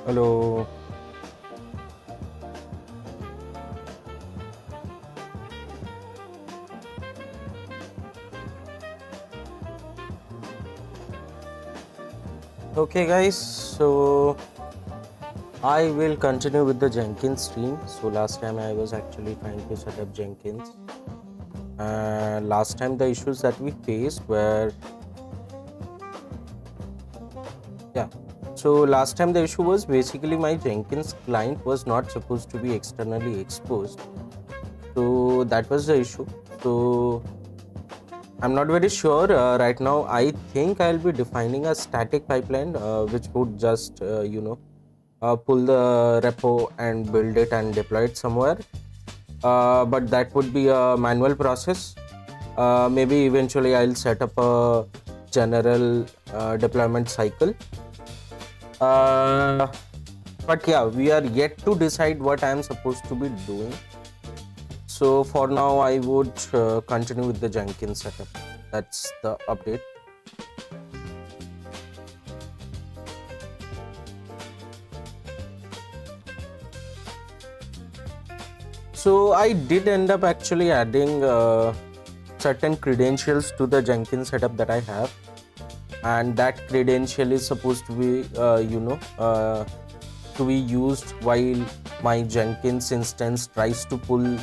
Hello. Okay, guys. So I will continue with the Jenkins stream. So last time I was actually trying to set up Jenkins. Last time the issues that we faced were So last time the issue was basically my Jenkins client was not supposed to be externally exposed. So that was the issue. So I'm not very sure right now. I think I'll be defining a static pipeline which would just pull the repo and build it and deploy it somewhere. But that would be a manual process. Maybe eventually I'll set up a general deployment cycle. But yeah, we are yet to decide what I am supposed to be doing. So for now, I would continue with the Jenkins setup. That's the update. So I did end up actually adding certain credentials to the Jenkins setup that I have. And that credential is supposed to be to be used while my Jenkins instance tries to pull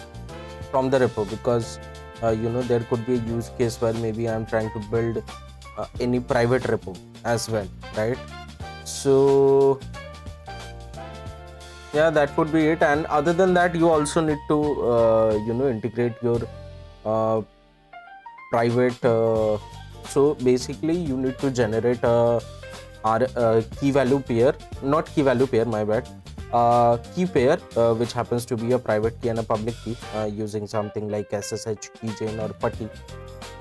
from the repo, because there could be a use case where maybe I'm trying to build any private repo as well, right? So yeah, that would be it. And other than that, you also need to integrate your private so basically you need to generate a key value pair, not key value pair, my bad, key pair which happens to be a private key and a public key using something like SSH keychain or putty.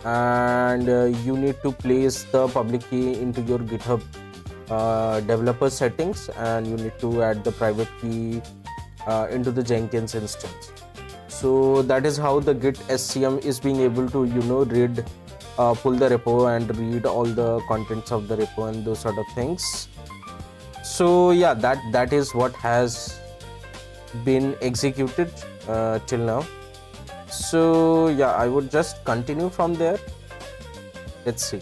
And you need to place the public key into your GitHub developer settings, and you need to add the private key into the Jenkins instance. So that is how the Git SCM is being able to read pull the repo and read all the contents of the repo and those sort of things. So yeah, that is what has been executed till now. So yeah, I would just continue from there. Let's see.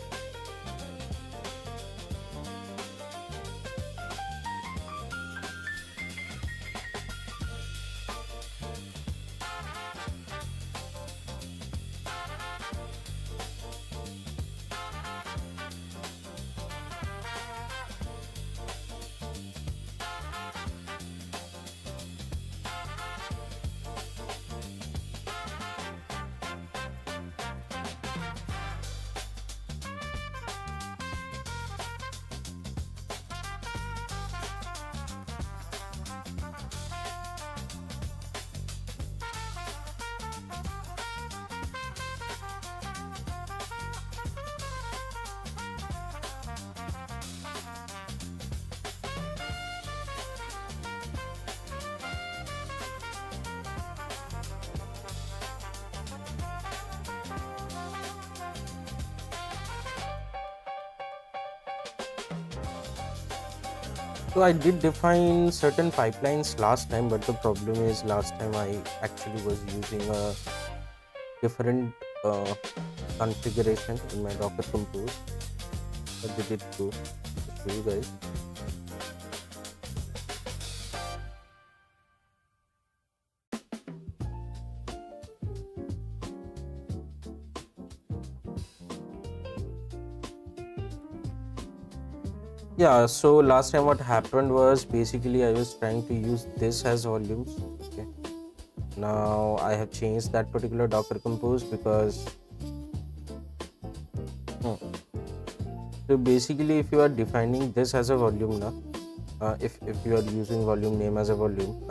So I did define certain pipelines last time, but the problem is last time I actually was using a different configuration in my Docker Compose. I did it to show you guys. Yeah, so last time what happened was basically I was trying to use this as volumes. Okay, now I have changed that particular Docker Compose because so basically if you are defining this as a volume now, if you are using volume name as a volume,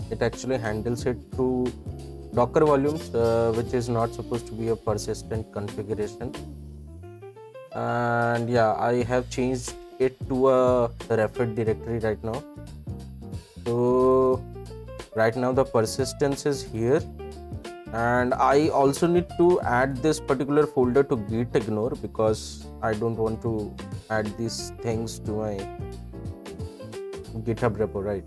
it actually handles it through Docker volumes, which is not supposed to be a persistent configuration. And yeah, I have changed it to a referred directory right now. So right now the persistence is here, and I also need to add this particular folder to git ignore because I don't want to add these things to my GitHub repo, right?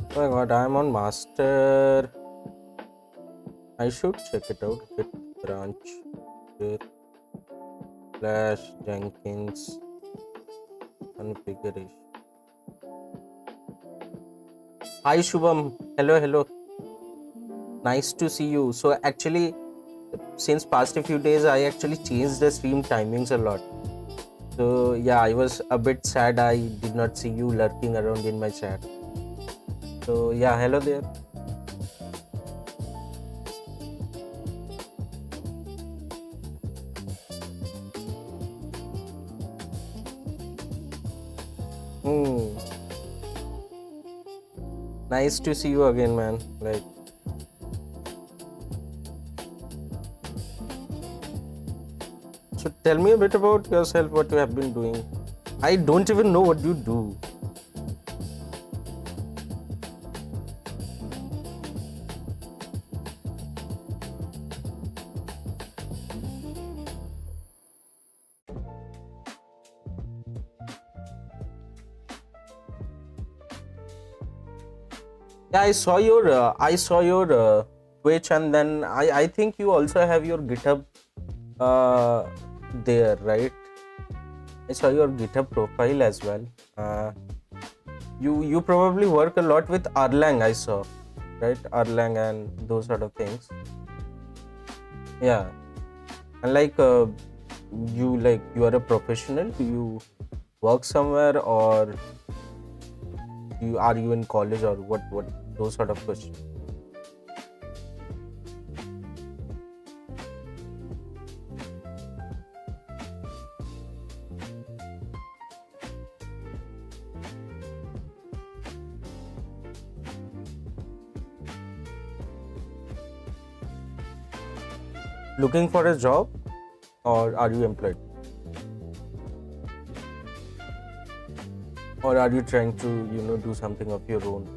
Oh my god, I'm on master. I should check it out. Git branch slash jenkins configuration. Hi Shubham. Hello. Nice to see you. So actually, since past a few days, I actually changed the stream timings a lot. So yeah, I was a bit sad I did not see you lurking around in my chat. So yeah, hello there. Nice to see you again, man. Like, so tell me a bit about yourself, what you have been doing. I don't even know what you do. Yeah, I saw your Twitch, and then I think you also have your GitHub there, right? I saw your GitHub profile as well. You probably work a lot with Erlang, I saw, right? Erlang and those sort of things. Yeah, and like you are a professional. Do you work somewhere, or are you in college, or what those sort of questions? Looking for a job, or are you employed, or are you trying to do something of your own?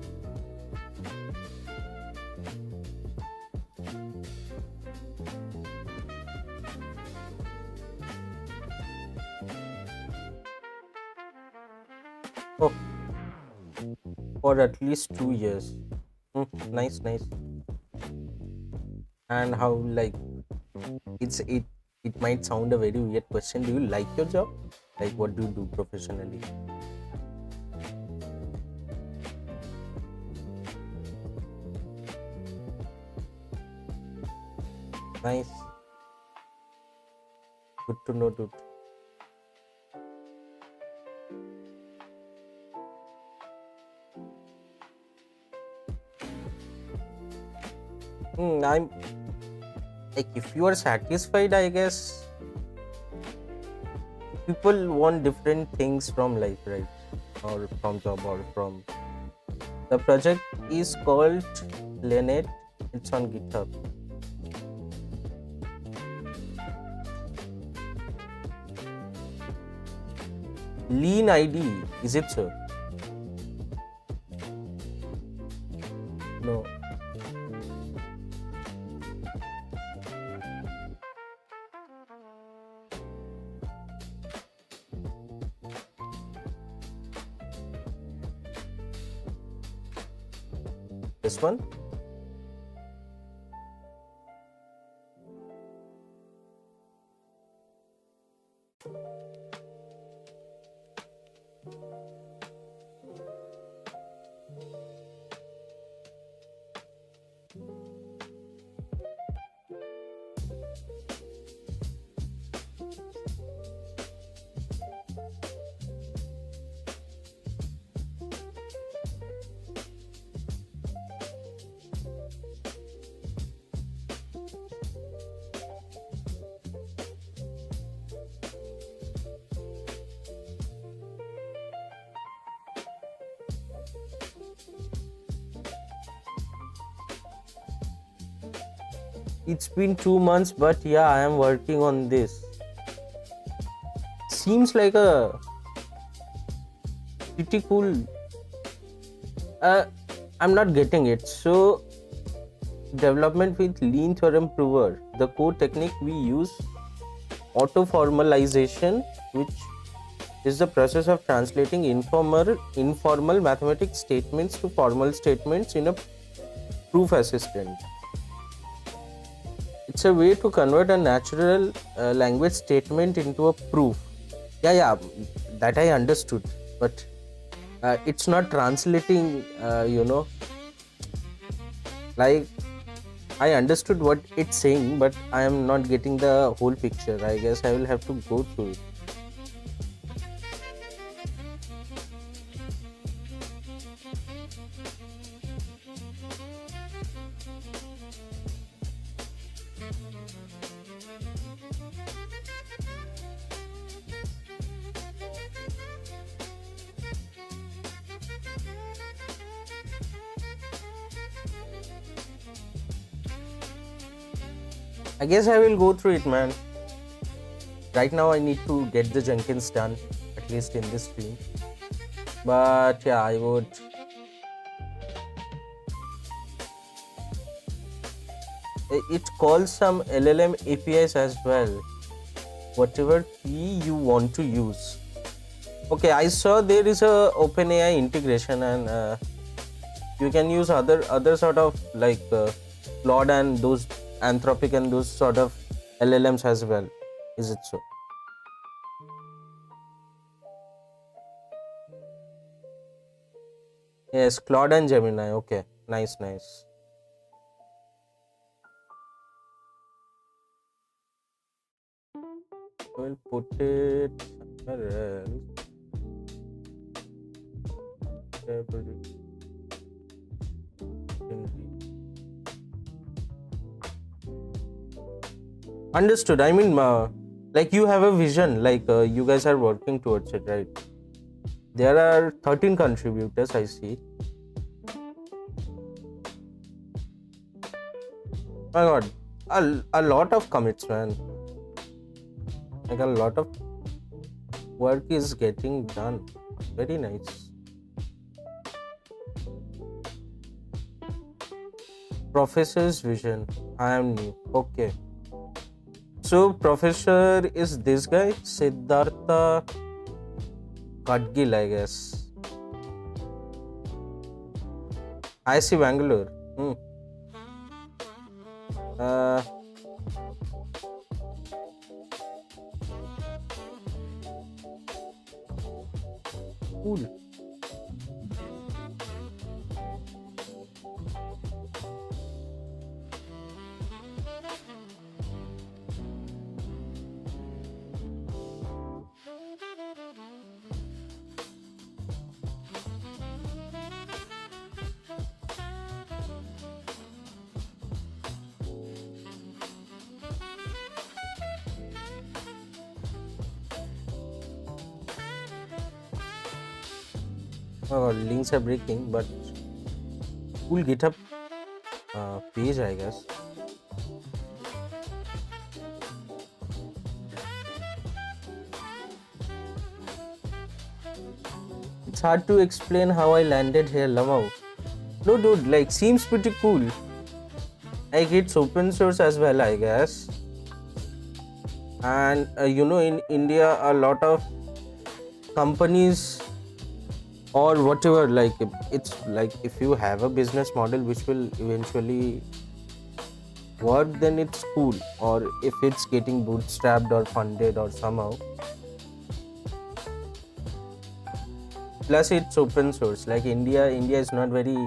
Oh, for at least 2 years. Nice. And how, like, it might sound a very weird question. Do you like your job? Like, what do you do professionally? Nice. Good to know, dude. I'm like, if you are satisfied, I guess people want different things from life, right? Or from job, or from the project is called Lenet. It's on GitHub. Lean ID, is it so? No. This one? It's been 2 months, but yeah, I am working on this. Seems like a pretty cool. I'm not getting it. So, development with lean theorem prover. The core technique we use auto formalization, which is the process of translating informal mathematics statements to formal statements in a proof assistant. It's a way to convert a natural language statement into a proof. Yeah, that I understood, but it's not translating, like I understood what it's saying, but I am not getting the whole picture. I guess I will have to go through it. I guess I will go through it, man. Right now I need to get the Jenkins done, at least in this stream. But yeah, I would. It calls some LLM APIs as well. Whatever key you want to use. Okay, I saw there is a OpenAI integration, and you can use other sort of like Claude and those Anthropic and those sort of LLMs as well. Is it so? Yes, Claude and Gemini. Okay, nice. We'll put it somewhere else. Understood. I mean, like you have a vision, like you guys are working towards it, right? There are 13 contributors, I see. My god, a lot of commits, man. Like a lot of work is getting done. Very nice. Professor's vision. I am new. Okay. So professor is this guy, Siddhartha Kadgil, I guess. I see Bangalore. Cool. Links are breaking, but cool GitHub page, I guess. It's hard to explain how I landed here, Lamau. No, dude, like seems pretty cool. Like it's open source as well, I guess. And in India, a lot of companies or whatever, like it's like if you have a business model which will eventually work, then it's cool. Or if it's getting bootstrapped or funded or somehow. Plus it's open source. Like India is not very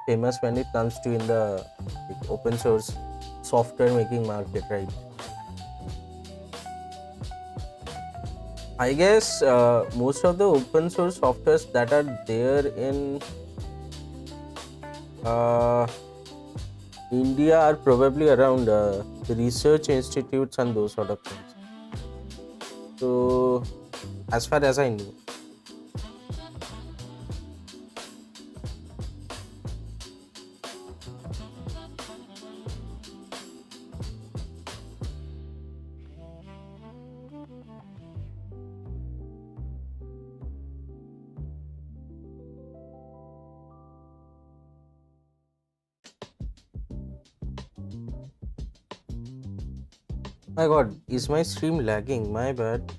famous when it comes to in the like, open source software making market, right? I guess most of the open source softwares that are there in India are probably around research institutes and those sort of things. So, as far as I know. My god, is my stream lagging? My bad.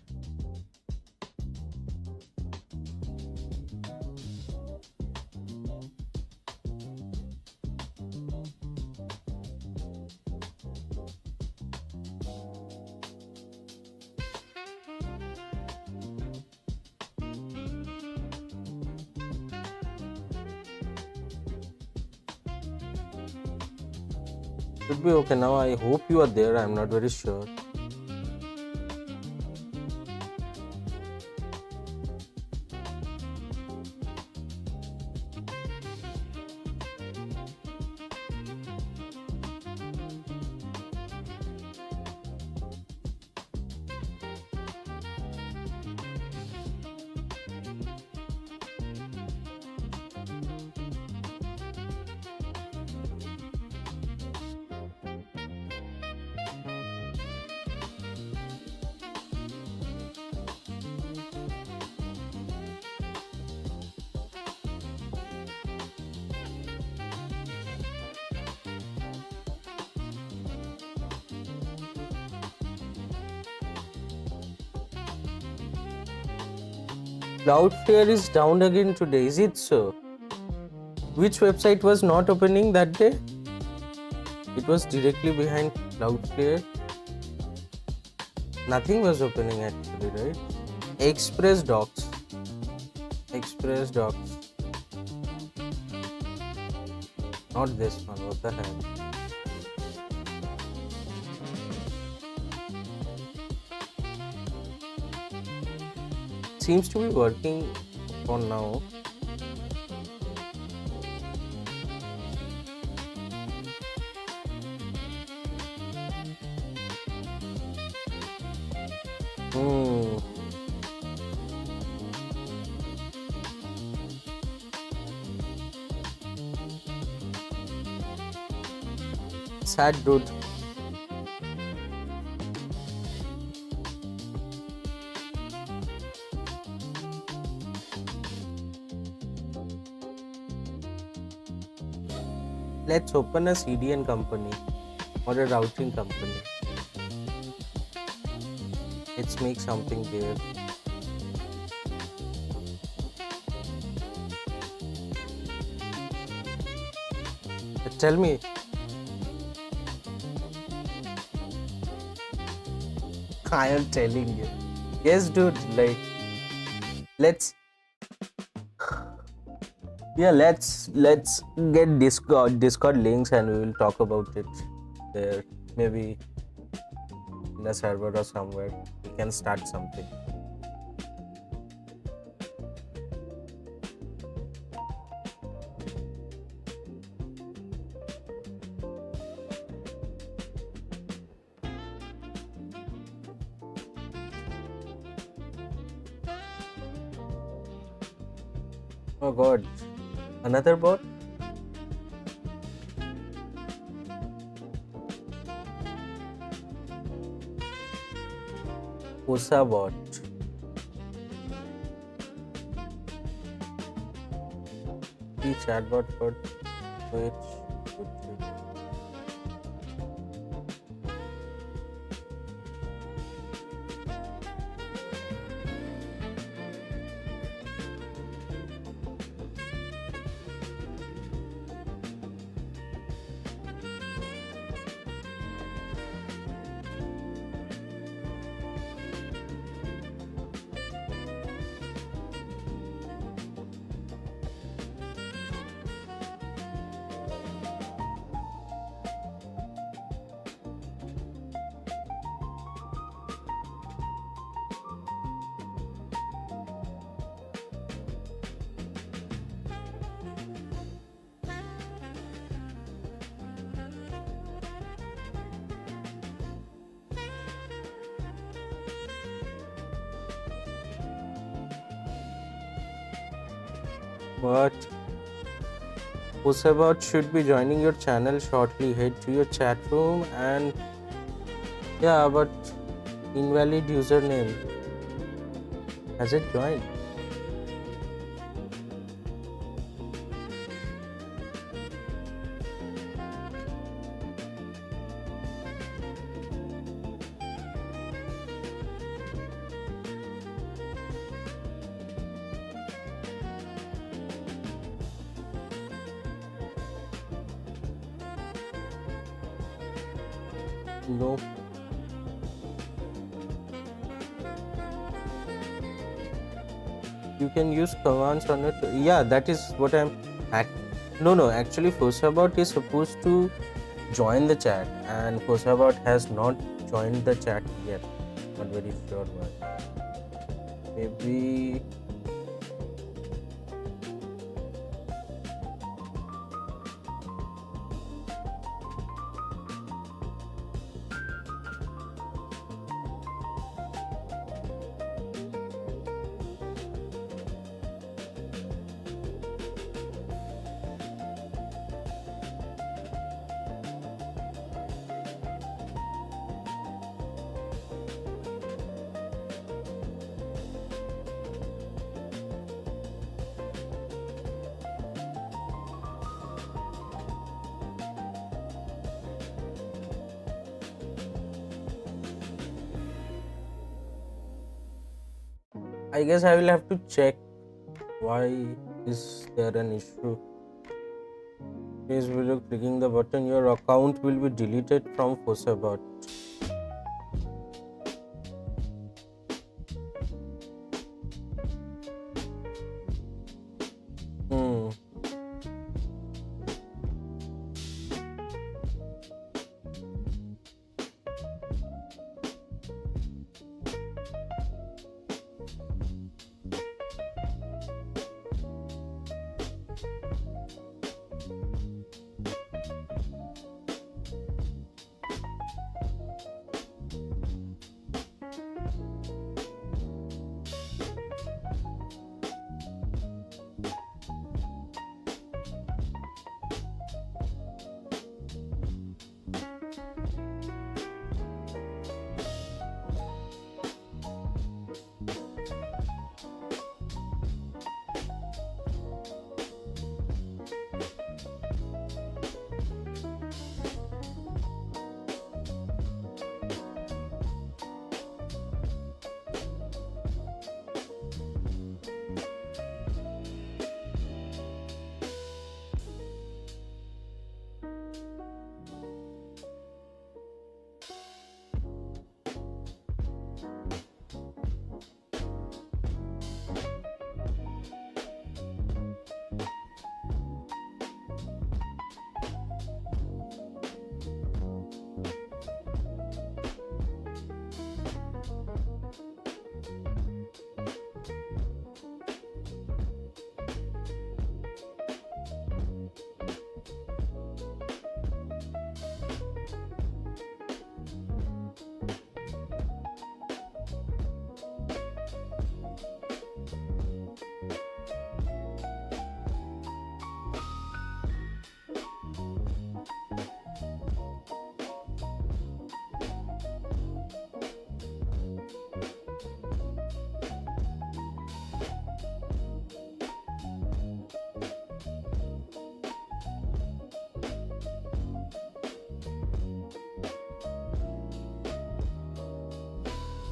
Should be okay now. I hope you are there. I'm not very sure. Cloudflare is down again today. Is it so? Which website was not opening that day? It was directly behind Cloudflare. Nothing was opening actually, right? Express Docs. Express Docs. Not this one. What the hell? Seems to be working for now. Sad dude. Let's open a CDN company or a routing company. Let's make something there. Tell me. I am telling you. Yes, dude. Like, let's get Discord links and we will talk about it there. Maybe in a server or somewhere. We can start something. Oh god, another bot? Osa bot. The chatbot for Twitch. What? Pusabot should be joining your channel shortly. Head to your chat room and yeah, but invalid username. Has it joined? No, you can use commands on it. Yeah, that is what I'm. No. Actually, Forceabout is supposed to join the chat, and Forceabout has not joined the chat yet. Not very sure why. Maybe. I guess I will have to check why is there an issue. Please, video clicking the button, your account will be deleted from Forceabout.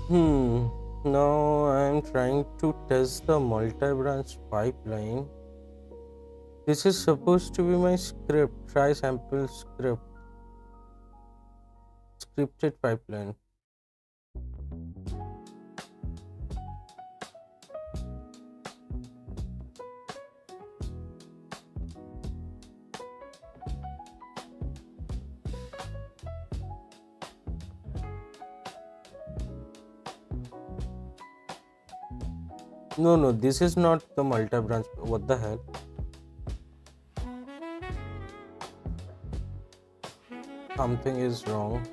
Hmm. Now I'm trying to test the multi-branch pipeline. This is supposed to be my script. Try sample script. Scripted pipeline. No, this is not the multi-branch. What the hell? Something is wrong.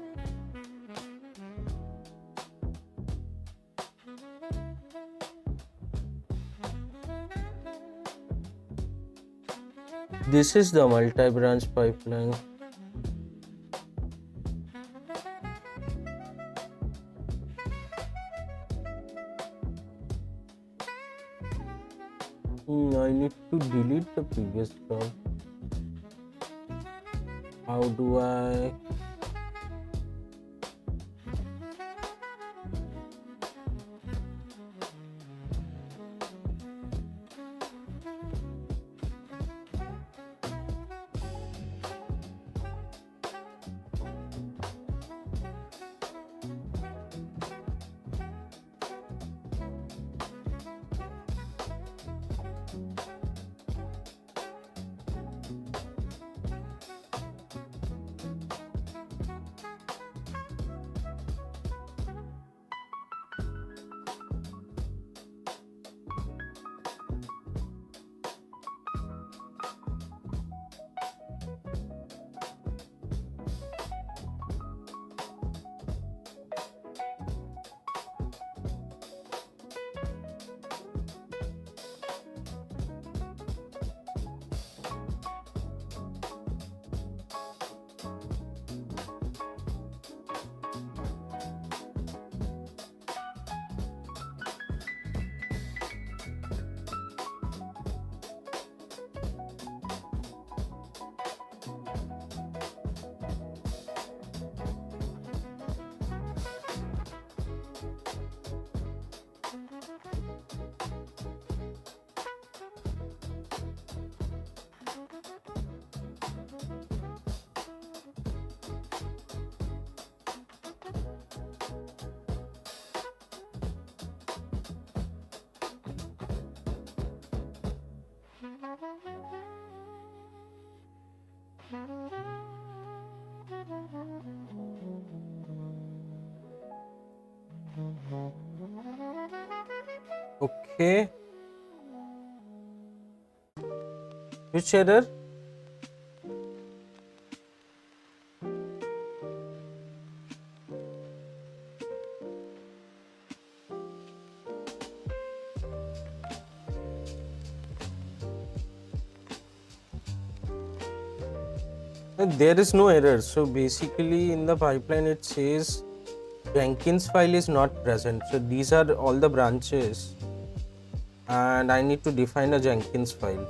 This is the multi-branch pipeline. I need to delete the previous stuff. How do I? Okay. Which error? There is no error. So basically in the pipeline it says Jenkins file is not present. So these are all the branches and I need to define a Jenkins file.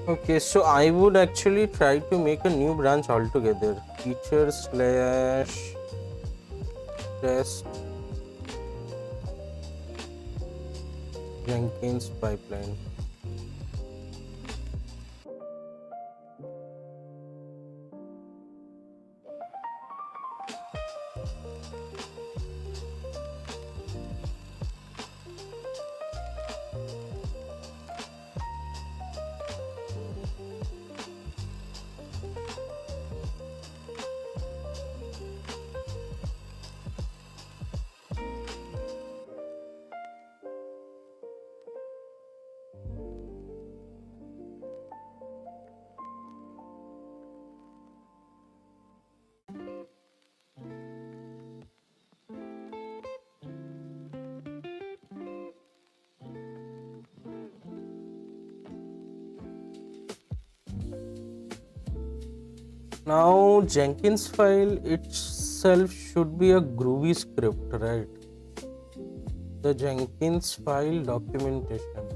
Okay, so I would actually try to make a new branch altogether. Feature slash test Jenkins pipeline. Now Jenkins file itself should be a Groovy script, right? The Jenkins file documentation.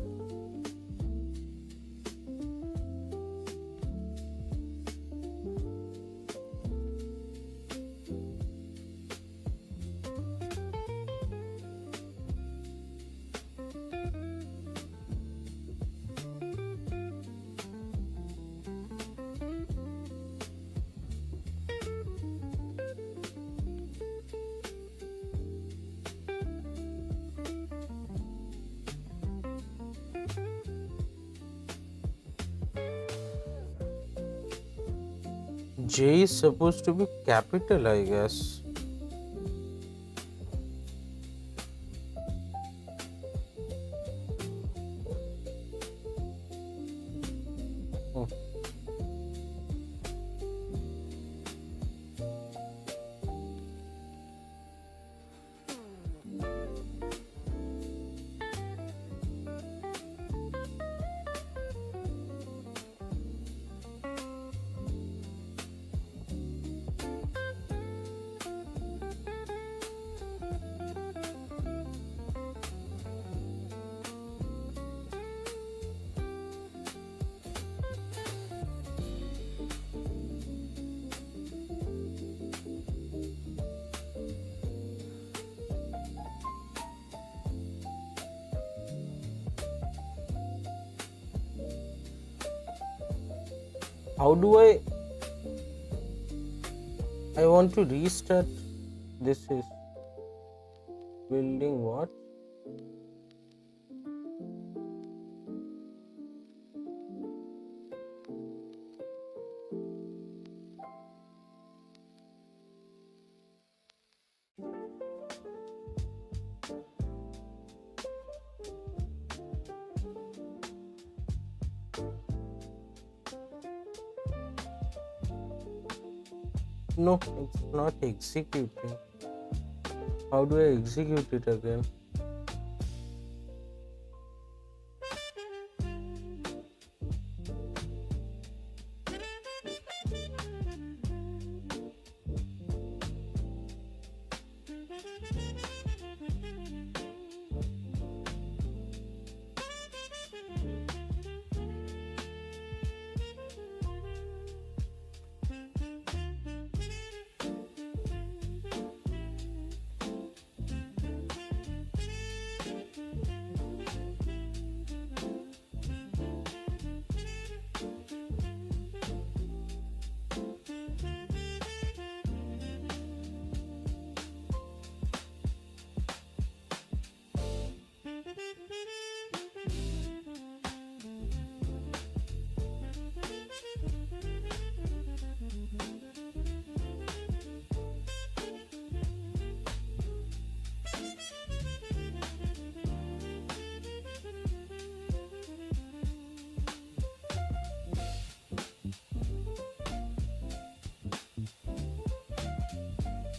J is supposed to be capital, I guess. Oh. How do I want to restart? This is building what? No, it's not executing. How do I execute it again?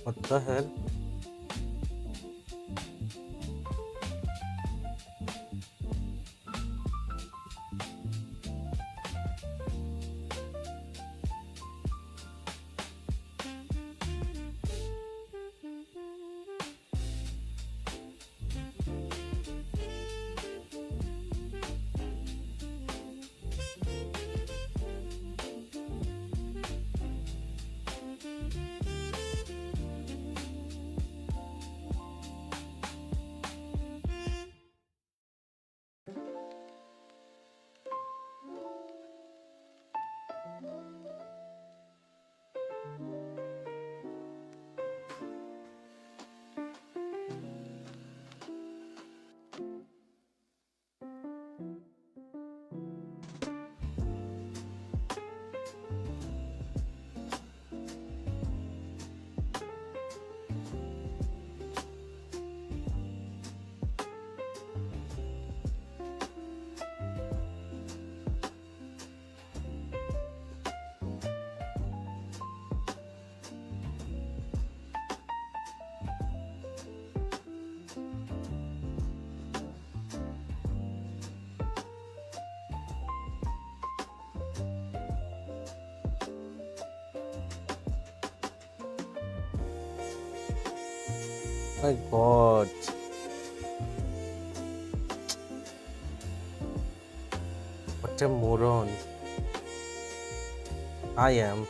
What the hell? My god. What a moron. I am.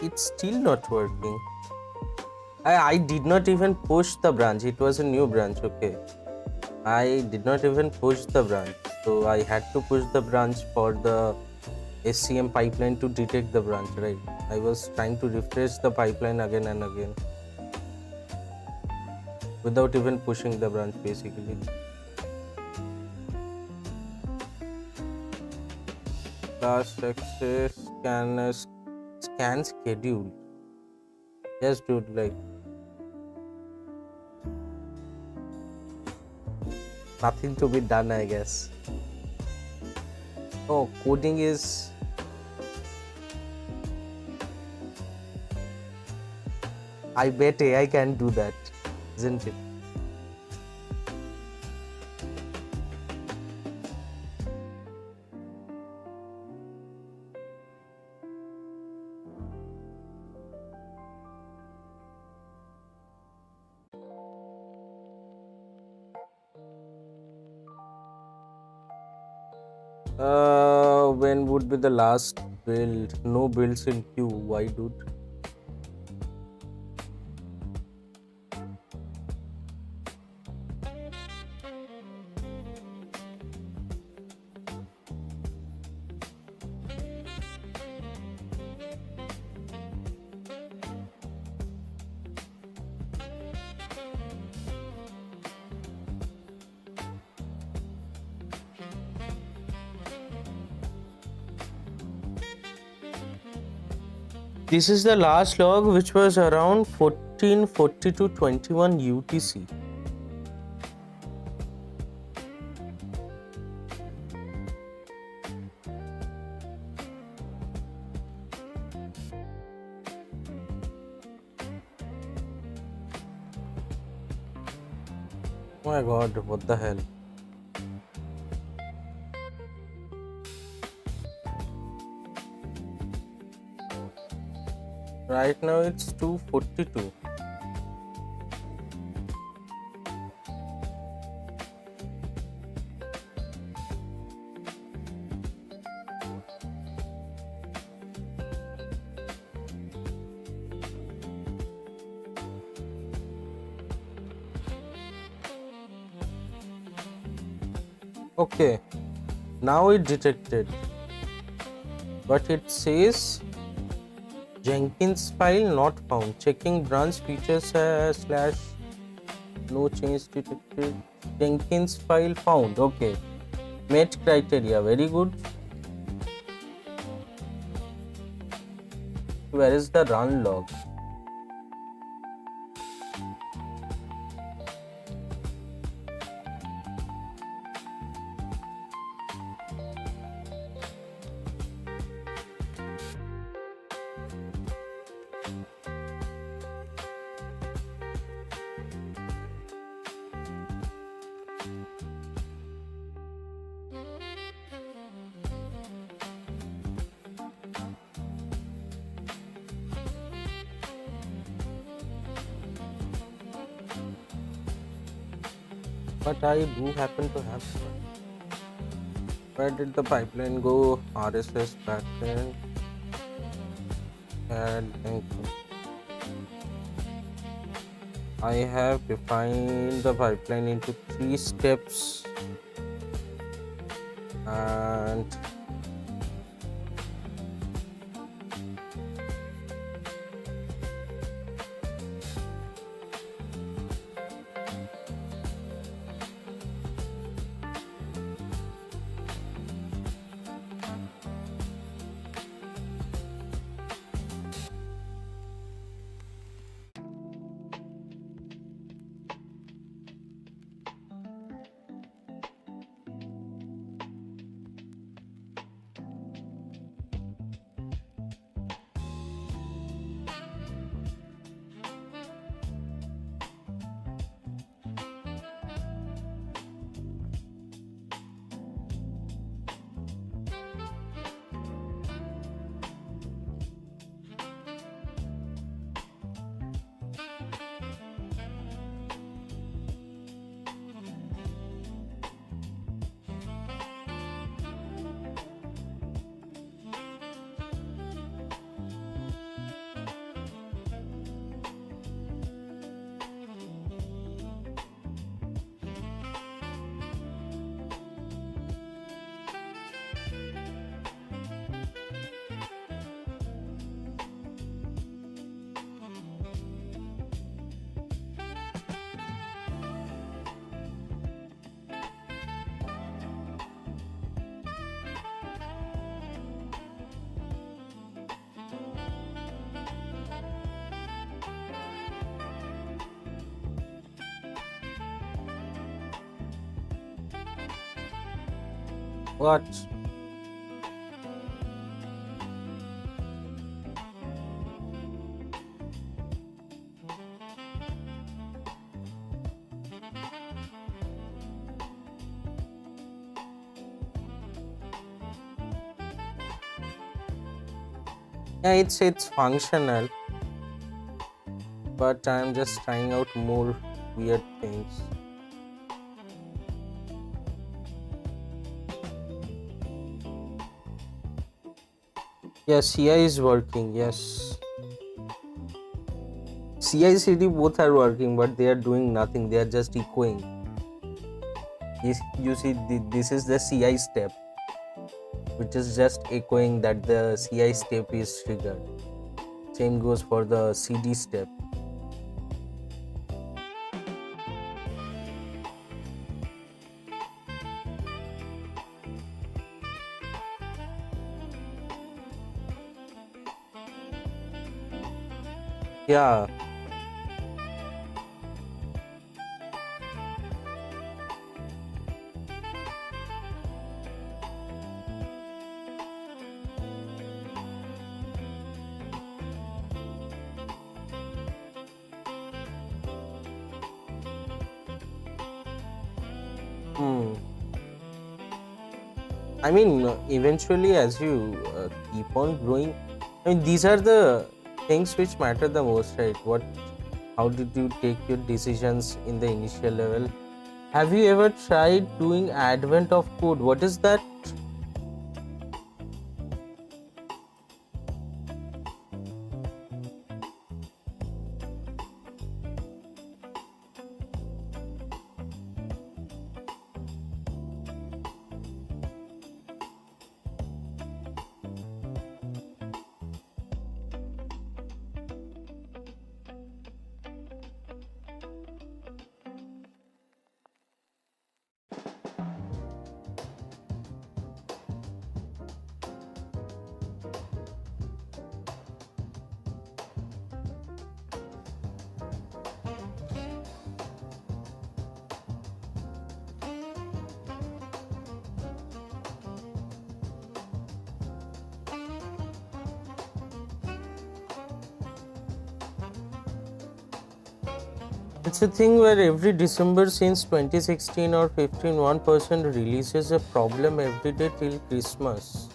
It's still not working. I did not even push the branch. It was a new branch, okay. I did not even push the branch. So I had to push the branch for the SCM pipeline to detect the branch, right? I was trying to refresh the pipeline again and again without even pushing the branch, basically. Last access scan schedule. Yes, dude, like nothing to be done, I guess. Oh, coding is I bet AI can do that, isn't it? When would be the last build? No builds in queue. Why, dude? This is the last log, which was around 1440 to 21 UTC. Oh my god, what the hell? Right now it's 242. Okay, now it detected, but it says Jenkins file not found. Checking branch features slash no change detected. Jenkins file found. Okay, met criteria. Very good. Where is the run log? but I do happen to have one. Where did the pipeline go? RSS backend and Jenkins. I have defined the pipeline into 3 steps, and what? Yeah, it's functional, but I'm just trying out more weird things. Yes, CI is working. Yes, CI CD both are working, but they are doing nothing. They are just echoing. You see, this is the CI step, which is just echoing that the CI step is triggered. Same goes for the CD step. Yeah. Hmm. I mean, eventually, as you keep on growing, I mean, these are the things which matter the most, right? How did you take your decisions in the initial level? Have you ever tried doing advent of code? What is that? It's a thing where every December since 2016 or 15, one person releases a problem every day till Christmas.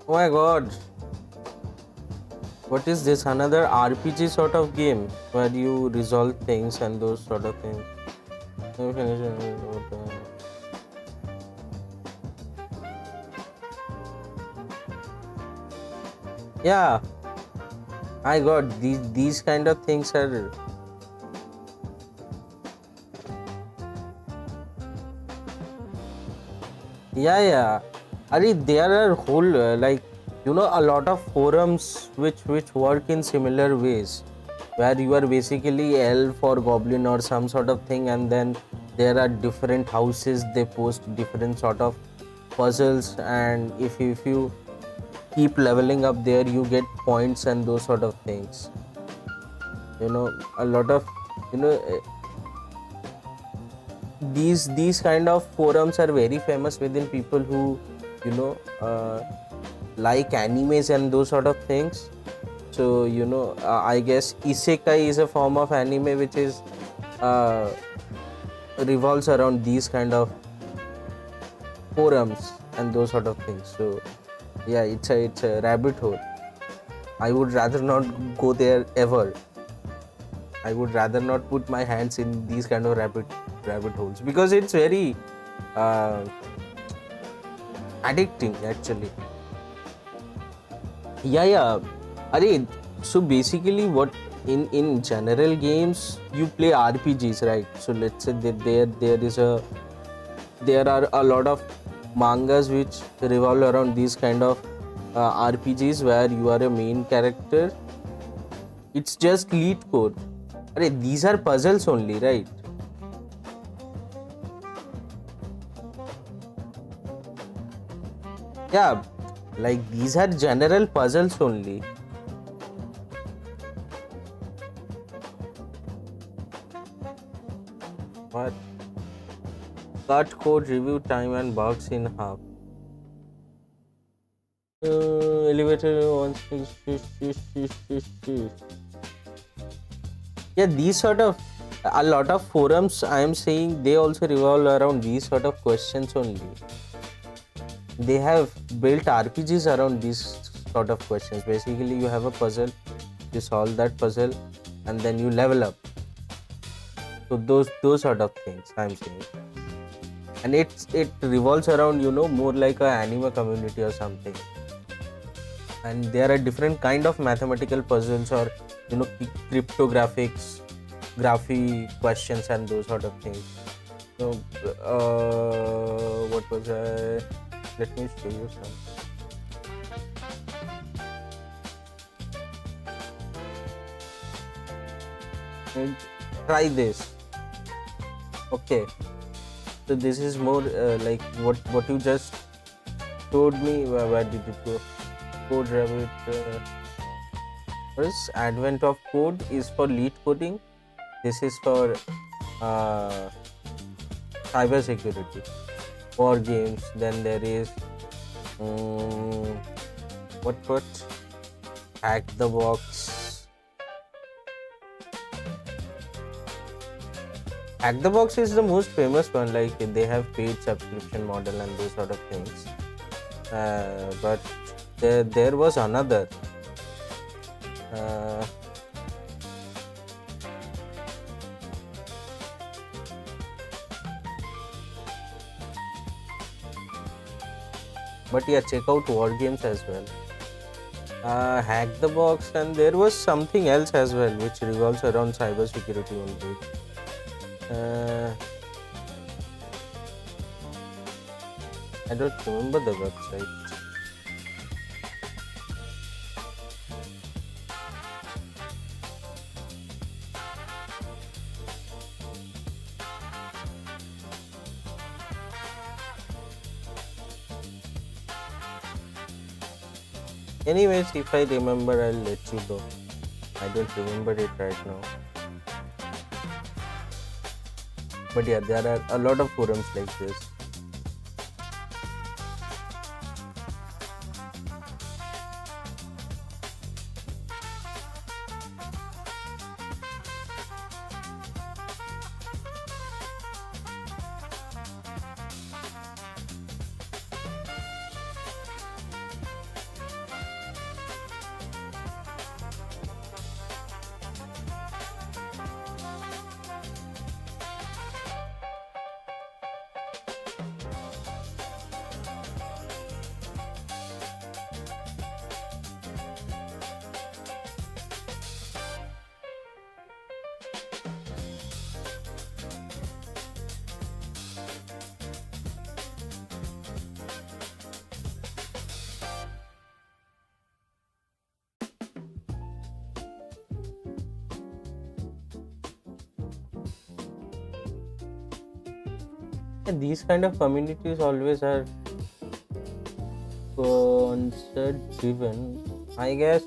Oh my god, what is this? Another RPG sort of game where you resolve things and those sort of things. Let me finish it. Yeah, I got these kind of things are. Yeah. There are whole a lot of forums which work in similar ways, where you are basically elf or goblin or some sort of thing, and then there are different houses. They post different sort of puzzles, and if you keep leveling up there, you get points and those sort of things. A lot of you know these kind of forums are very famous within people who you know uh, like animes and those sort of things. So I guess isekai is a form of anime which is uh, revolves around these kind of forums and those sort of things. So yeah, it's a rabbit hole. I would rather not go there ever. I would rather not put my hands in these kind of rabbit holes, because it's very uh, addicting actually. Yeah. So basically, what in general games you play RPGs, right? So let's say that there are a lot of mangas which revolve around these kind of RPGs where you are a main character. It's just lead code. These are puzzles only, right? Yeah, like these are general puzzles only. What? Cut code review time and bugs in half. Elevator one. Yeah, these sort of a lot of forums I am saying they also revolve around these sort of questions only. They have built RPGs around these sort of questions. Basically, you have a puzzle, you solve that puzzle, and then you level up. So those sort of things I'm saying, and it revolves around more like a anime community or something. And there are different kind of mathematical puzzles or cryptographics, graphy questions, and those sort of things. So what was I? Let me show you some. And try this. Okay, so this is more like what you just showed me. Where did you go? Code rabbit. What is advent of code is for lead coding. This is for cyber security, war games. Then there is what hack the box. Hack the box is the most famous one. Like they have paid subscription model and those sort of things. But there was another. But yeah, check out war games as well. Hack the box, and there was something else as well which revolves around cyber security only. I don't remember the website. Anyways, if I remember, I'll let you know. I don't remember it right now. But yeah, there are a lot of forums like this. And these kind of communities always are concert driven. I guess.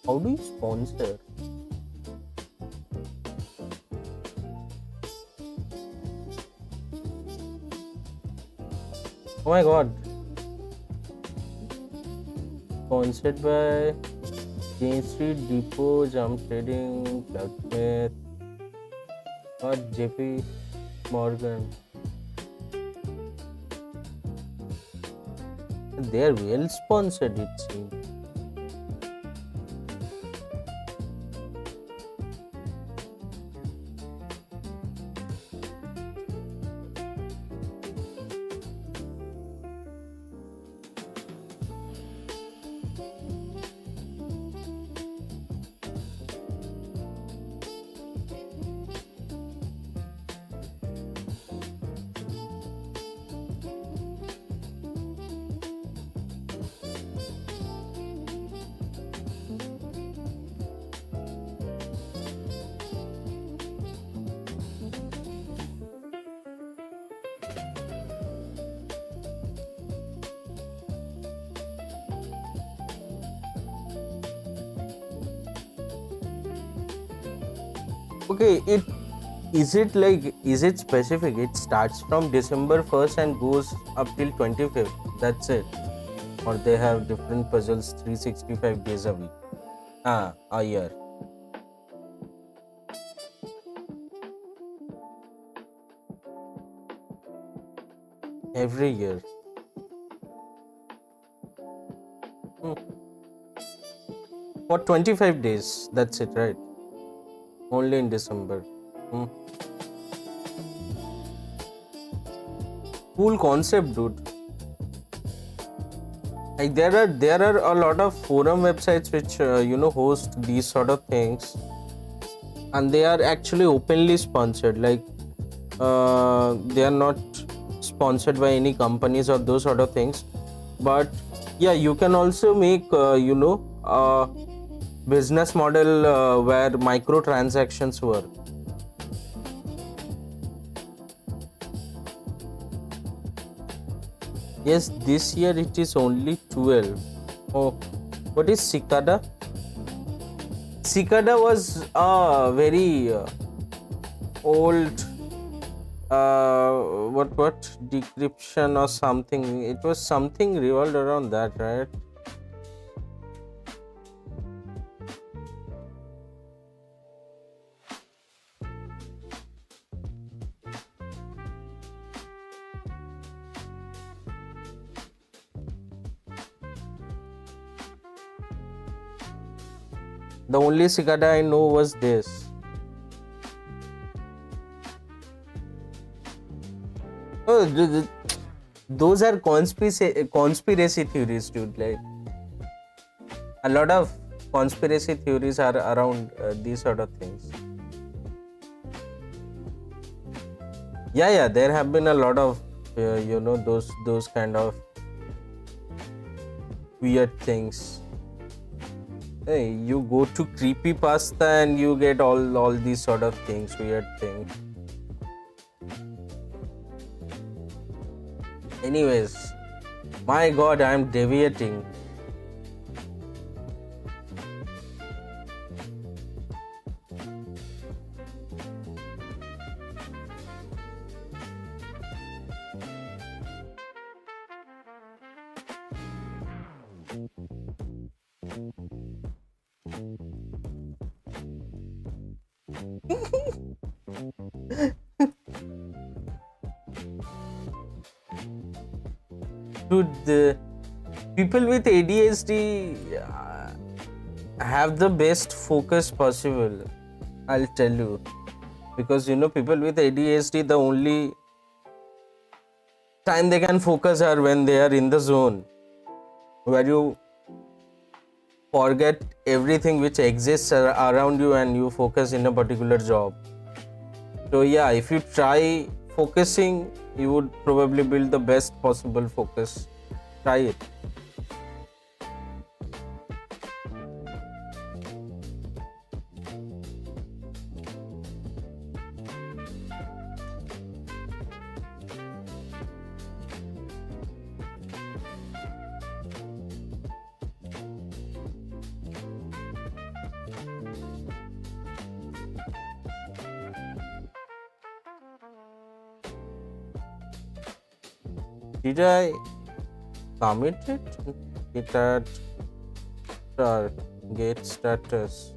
How do you sponsor? Oh my god. Sponsored by Main Street Depot, Jump Trading, Cloudsmith, or JP Morgan. They are well sponsored, it seems. Okay, is it specific? It starts from December 1st and goes up till 25th. That's it. Or they have different puzzles 365 days a week. A year. Every year. For 25 days. That's it, right? Only in December. Cool concept, dude. Like there are a lot of forum websites which host these sort of things, and they are actually openly sponsored. Like they are not sponsored by any companies or those sort of things. But yeah, you can also make a business model where microtransactions work. Yes, this year it is only 12. Oh, what is Cicada? Cicada was a very old what decryption or something. It was something revolved around that, right? The only cicada I know was this. Oh, those are conspiracy theories, dude. Like a lot of conspiracy theories are around these sort of things. Yeah, there have been a lot of those kind of weird things. Hey, you go to creepypasta and you get all these sort of things, weird things. Anyways, my god, I'm deviating. Dude, the people with ADHD have the best focus possible, I'll tell you. Because people with ADHD, the only time they can focus are when they are in the zone where you forget everything which exists around you and you focus in a particular job. So yeah, if you try focusing, you would probably build the best possible focus. Try it. Did I commit it? It at get status.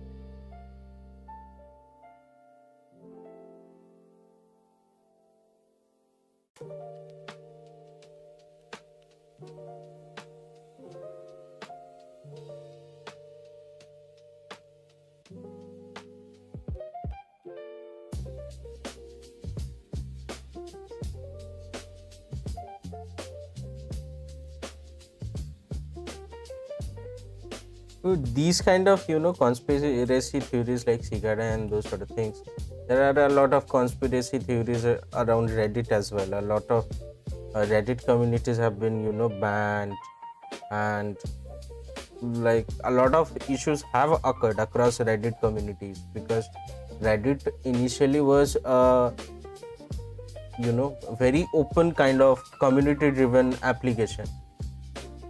These kind of conspiracy theories like cicada and those sort of things, there are a lot of conspiracy theories around Reddit as well. A lot of Reddit communities have been banned, and like a lot of issues have occurred across Reddit communities because Reddit initially was very open kind of community driven application,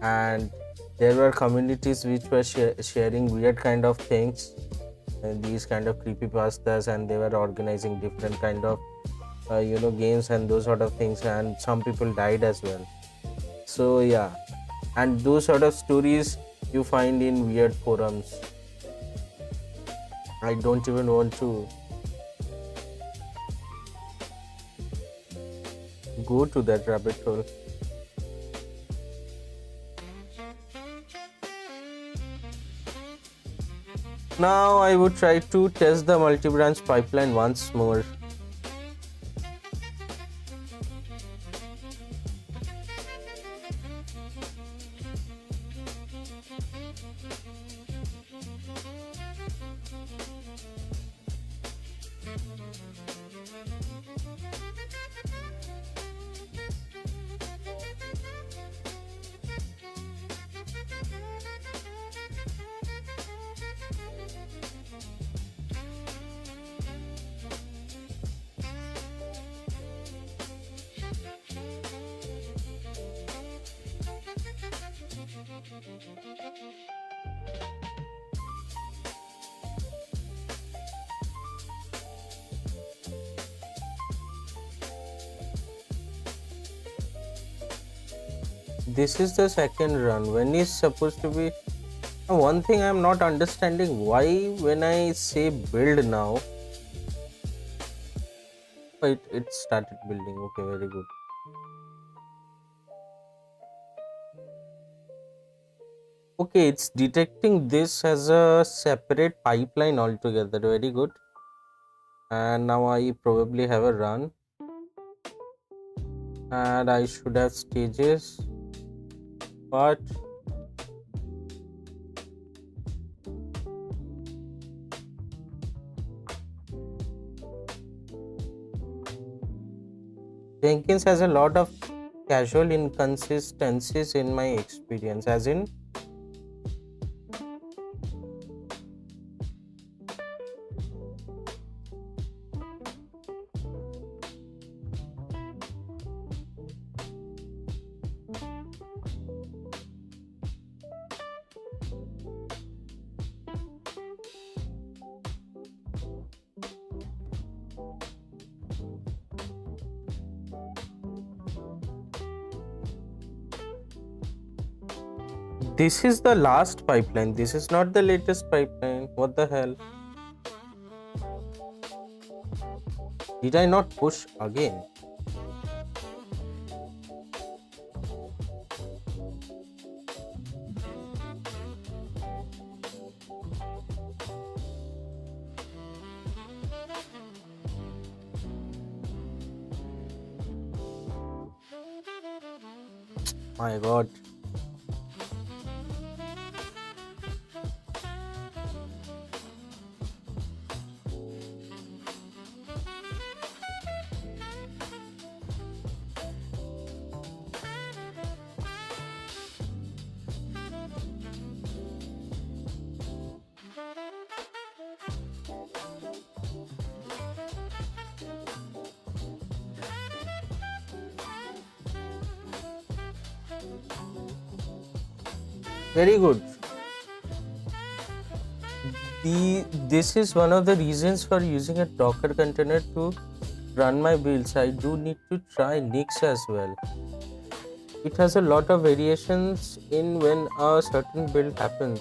and there were communities which were sharing weird kind of things and these kind of creepypastas, and they were organizing different kind of games and those sort of things, and some people died as well. So yeah, and those sort of stories you find in weird forums. I don't even want to go to that rabbit hole. Now I would try to test the multi-branch pipeline once more. This is the second run. When is supposed to be? One thing I'm not understanding, why when I say build now, it started building. Okay, very good. Okay, it's detecting this as a separate pipeline altogether. Very good. And now I probably have a run, and I should have stages, but Jenkins has a lot of casual inconsistencies in my experience, as in this is the last pipeline. This is not the latest pipeline. What the hell? Did I not push again? My god. Very good. This is one of the reasons for using a Docker container to run my builds. I do need to try Nix as well. it has a lot of variations in when a certain build happens.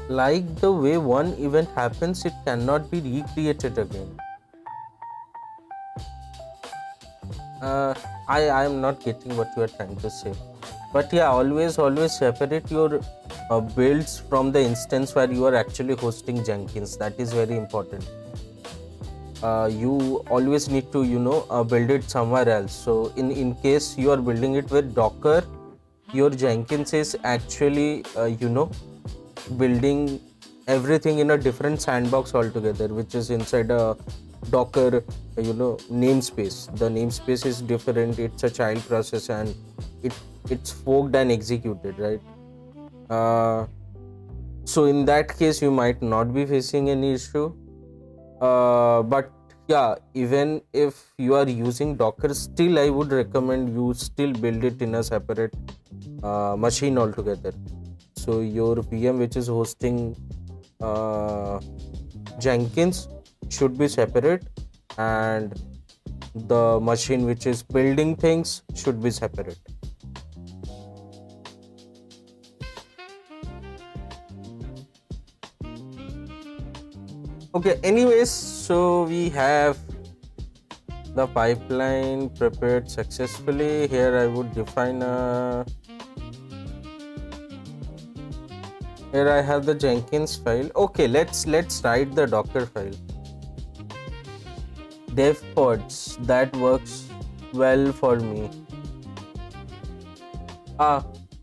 Like the way one event happens, it cannot be recreated again. I am not getting what you are trying to say, but yeah, always separate your builds from the instance where you are actually hosting Jenkins. That is very important. You always need to build it somewhere else. So in case you are building it with Docker, your Jenkins is actually building everything in a different sandbox altogether, which is inside a Docker namespace. The namespace is different, it's a child process, and it's forked and executed, right? So in that case you might not be facing any issue, but yeah, even if you are using Docker, still I would recommend you still build it in a separate machine altogether. So your VM which is hosting Jenkins should be separate, and the machine which is building things should be separate. Okay, anyways, so we have the pipeline prepared successfully. Here I would define here I have the Jenkins file. Okay, let's write the Docker file. Dev pods, that works well for me.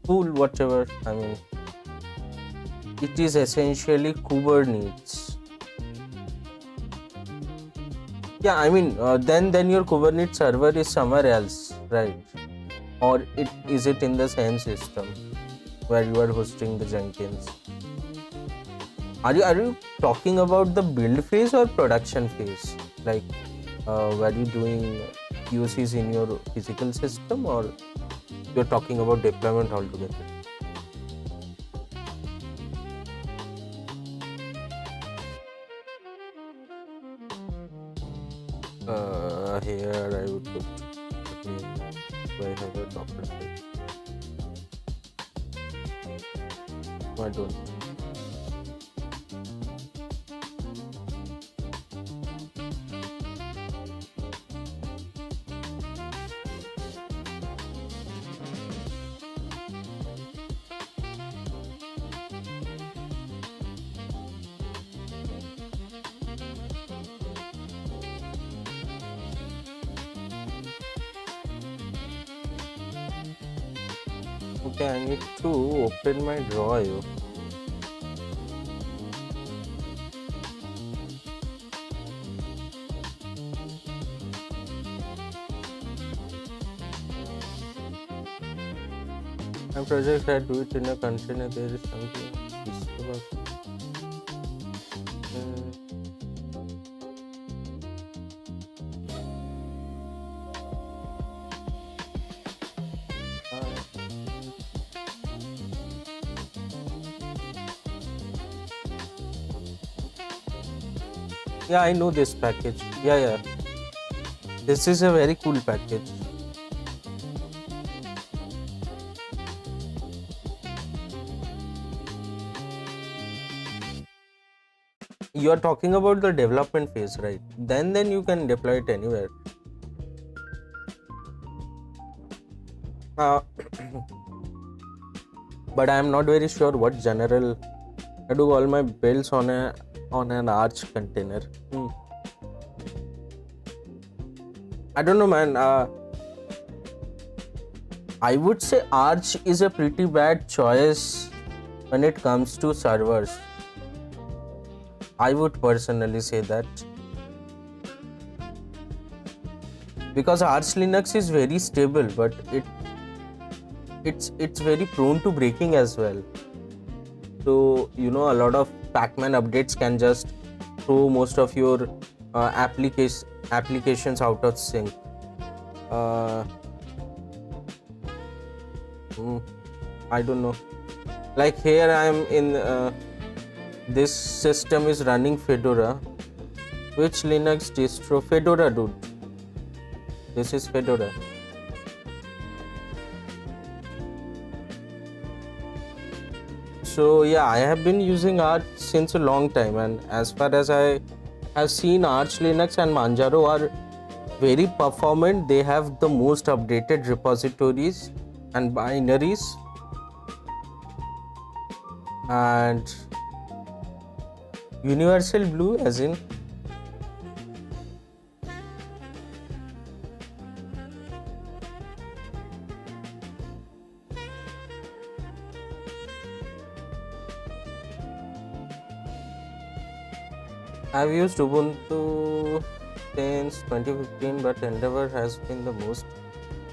Cool, whatever. I mean, it is essentially Kubernetes. Yeah, I mean, then your Kubernetes server is somewhere else, right? Or is it in the same system where you are hosting the Jenkins? Are you talking about the build phase or production phase? Like, were you doing POCs in your physical system, or you're talking about deployment altogether? Here I would put, do I have a Docker file? I don't. Okay, I need to open my drive. My project, I do it in a container. There is something disturbance. Yeah, I know this package. Yeah. This is a very cool package. You are talking about the development phase, right? Then you can deploy it anywhere. But I am not very sure what general. I do all my builds on an Arch container. I don't know, man. I would say Arch is a pretty bad choice when it comes to servers. I would personally say that, because Arch Linux is very stable, but it's very prone to breaking as well. So a lot of Pacman updates can just throw most of your applications out of sync. I don't know. Like here I am in This system is running Fedora. Which Linux distro? Fedora, dude. This is Fedora. So yeah, I have been using Arch since a long time, and as far as I have seen, Arch Linux and Manjaro are very performant. They have the most updated repositories and binaries, and Universal Blue, as in I've used Ubuntu since 2015, but Endeavour has been the most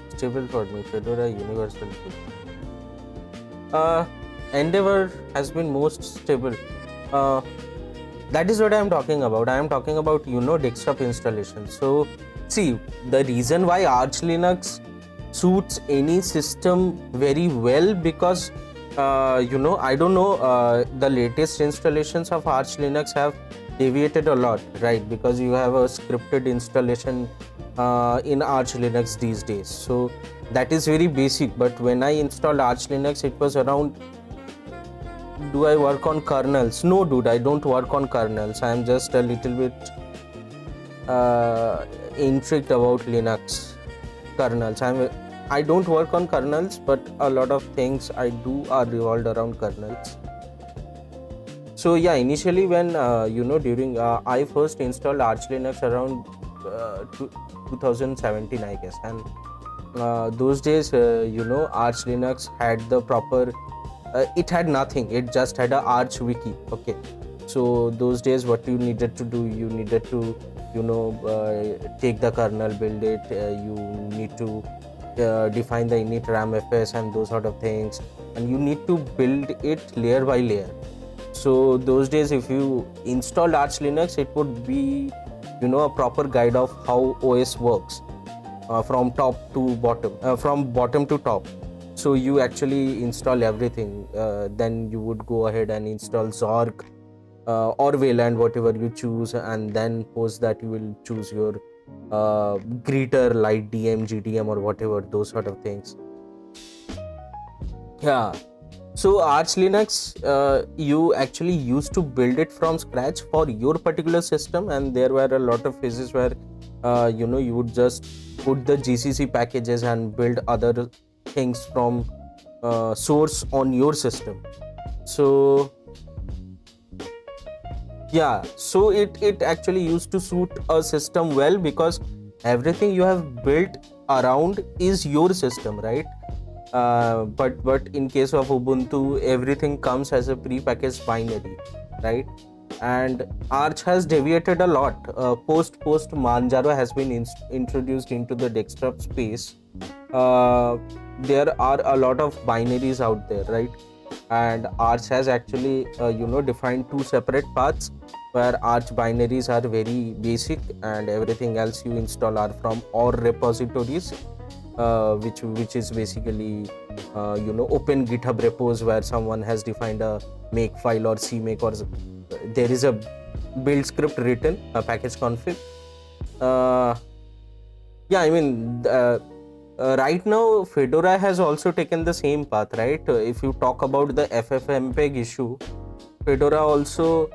stable for me. Fedora, Universal Blue. Endeavour has been most stable. That is what I am talking about. I am talking about desktop installation. So see, the reason why Arch Linux suits any system very well, because I don't know, the latest installations of Arch Linux have deviated a lot, right? Because you have a scripted installation in Arch Linux these days. So that is very basic. But when I installed Arch Linux, it was around, do I work on kernels? No, dude, I don't work on kernels. I am just a little bit intrigued about Linux kernels. I don't work on kernels, but a lot of things I do are revolved around kernels. So yeah, initially when during I first installed Arch Linux around 2017, I guess, and those days Arch Linux had the proper it had nothing, it just had a Arch wiki. Okay, so those days what you needed to do, you needed to take the kernel, build it, you need to define the init ram fs and those sort of things, and you need to build it layer by layer. So those days if you installed Arch Linux, it would be a proper guide of how OS works from top to bottom, from bottom to top. So you actually install everything, then you would go ahead and install Zork or Wayland, whatever you choose, and then post that you will choose your greeter, light DM, GDM, or whatever, those sort of things. Yeah, so Arch Linux, you actually used to build it from scratch for your particular system, and there were a lot of phases where you would just put the GCC packages and build other things from source on your system. So yeah, so it actually used to suit a system well, because everything you have built around is your system, right? But in case of Ubuntu, everything comes as a pre-packaged binary, right? And Arch has deviated a lot. Post Manjaro has been introduced into the desktop space. There are a lot of binaries out there, right? And Arch has actually defined two separate paths, where Arch binaries are very basic and everything else you install are from or repositories, which is basically open GitHub repos where someone has defined a make file or cmake, or there is a build script written, a package config. Yeah, I mean right now Fedora has also taken the same path, right? If you talk about the FFmpeg issue, Fedora also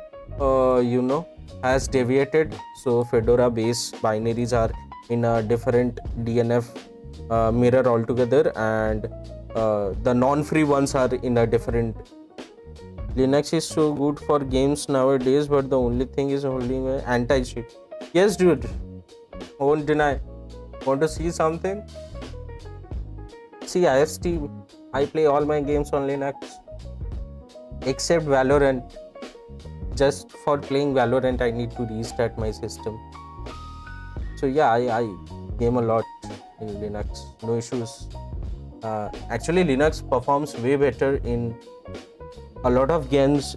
has deviated. So Fedora base binaries are in a different DNF mirror altogether, and the non-free ones are in a different. Linux is so good for games nowadays, but the only thing is holding an anti-cheat. Yes, dude, I won't deny. Want to see something? See, I have Steam. I play all my games on Linux except Valorant. Just for playing Valorant, I need to restart my system. So yeah, I game a lot in Linux, no issues. Actually, Linux performs way better in a lot of games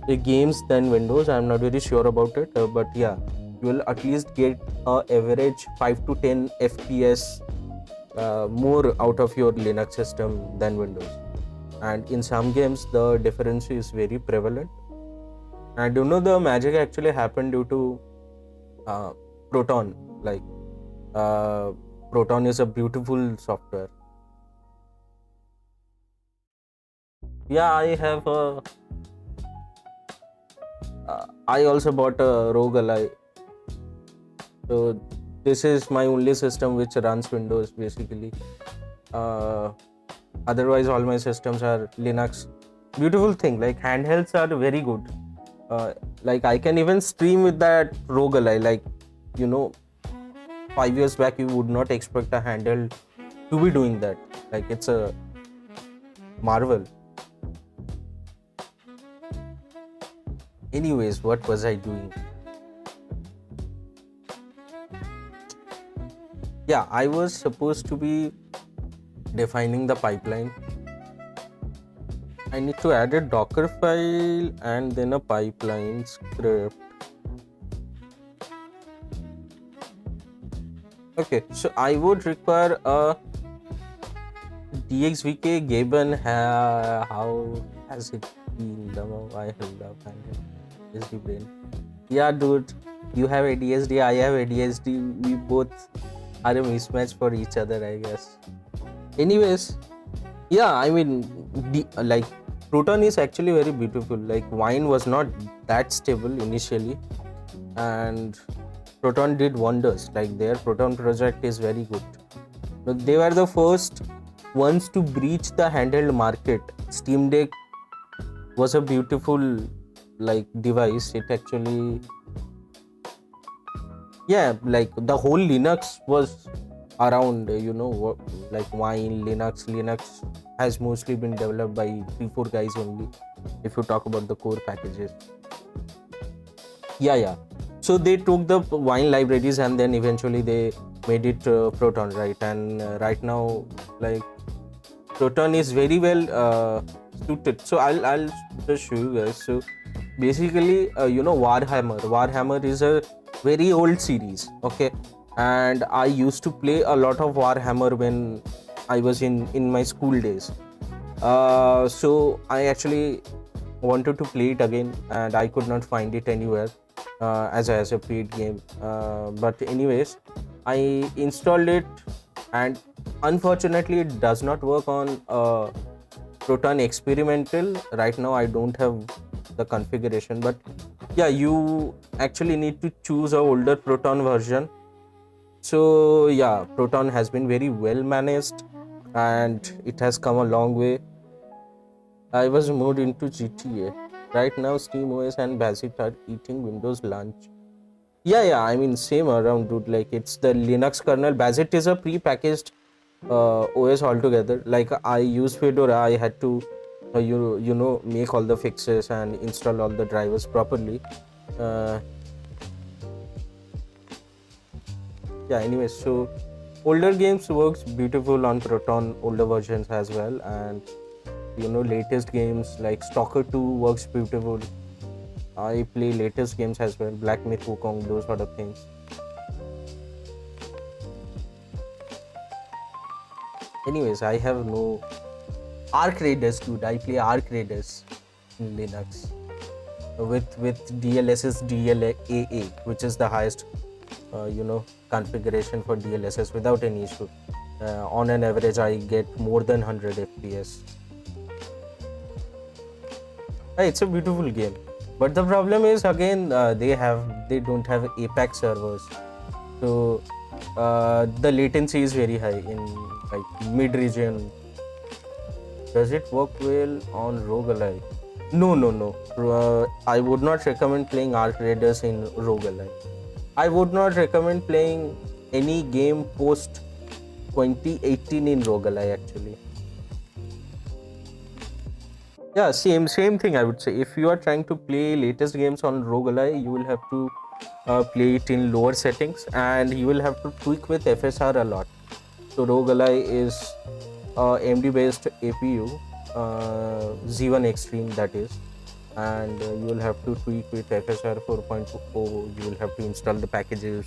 than Windows. I'm not very sure about it, but yeah, you will at least get average 5 to 10 FPS more out of your Linux system than Windows. And in some games, the difference is very prevalent. I don't know, the magic actually happened due to Proton. Like, uh, Proton is a beautiful software. Yeah, I also bought a roguelike. So this is my only system which runs Windows basically. Uh, Otherwise, all my systems are Linux. Beautiful thing, like handhelds are very good. Like I can even stream with that roguelike. Like, you know, 5 years back you would not expect a handheld to be doing that. Like it's a marvel. Anyways, what was I doing? Yeah, I was supposed to be defining the pipeline. I need to add a Docker file and then a pipeline script. Okay, so I would require a DXVK Gaben. How has it been? I love DSD brain. Yeah, dude, you have ADSD, I have ADSD. We both are a mismatch for each other, I guess. Anyways, yeah, I mean, like Proton is actually very beautiful. Like Wine was not that stable initially, and Proton did wonders. Like their Proton project is very good. But they were the first ones to breach the handheld market. Steam Deck was a beautiful like device. It actually, yeah, like the whole Linux was around, like Wine, Linux has mostly been developed by 3-4 guys only, if you talk about the core packages. Yeah, so they took the Wine libraries and then eventually they made it Proton, right? And right now, like Proton is very well suited. So I'll just show you guys. So basically, Warhammer is a very old series, okay, and I used to play a lot of Warhammer when I was in my school days. So I actually wanted to play it again and I could not find it anywhere as a paid game. But anyways, I installed it and unfortunately it does not work on Proton Experimental. Right now I don't have the configuration, but yeah, you actually need to choose a older Proton version. So yeah, Proton has been very well managed and it has come a long way. I was moved into GTA. Right now SteamOS and Basit are eating Windows lunch. Yeah, I mean same around, dude. Like it's the Linux kernel. Basit is a pre-packaged OS altogether. Like I use Fedora, I had to make all the fixes and install all the drivers properly. Yeah, anyway, so older games works beautiful on Proton, older versions as well, and latest games like Stalker 2 works beautiful. I play latest games as well, Black Myth Wukong, those sort of things. Anyways, I have no Arc Raiders, dude. I play Arc Raiders in Linux with DLSS DLAA, which is the highest configuration for DLSS without any issue. On an average, I get more than 100 FPS. It's a beautiful game, but the problem is again they don't have Apex servers, so the latency is very high in like mid region. Does it work well on roguelike? No. I would not recommend playing Arc Raiders in roguelike. I would not recommend playing any game post 2018 in roguelike actually. Yeah, same thing I would say. If you are trying to play latest games on roguelike, you will have to play it in lower settings and you will have to tweak with FSR a lot. So roguelike is AMD based APU, Z1 Extreme that is, and you will have to tweak with FSR 4.0. You will have to install the packages,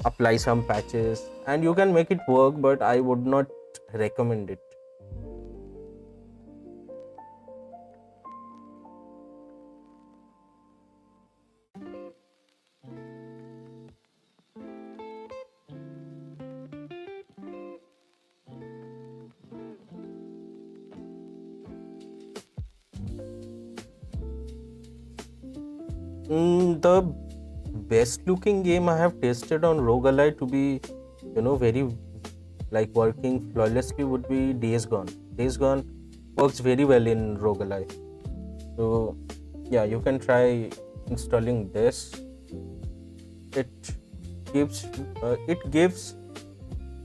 apply some patches, and you can make it work, but I would not recommend it. The best looking game I have tested on roguelite to be, very like working flawlessly would be Days Gone. Days Gone works very well in roguelite. So yeah, you can try installing this. It gives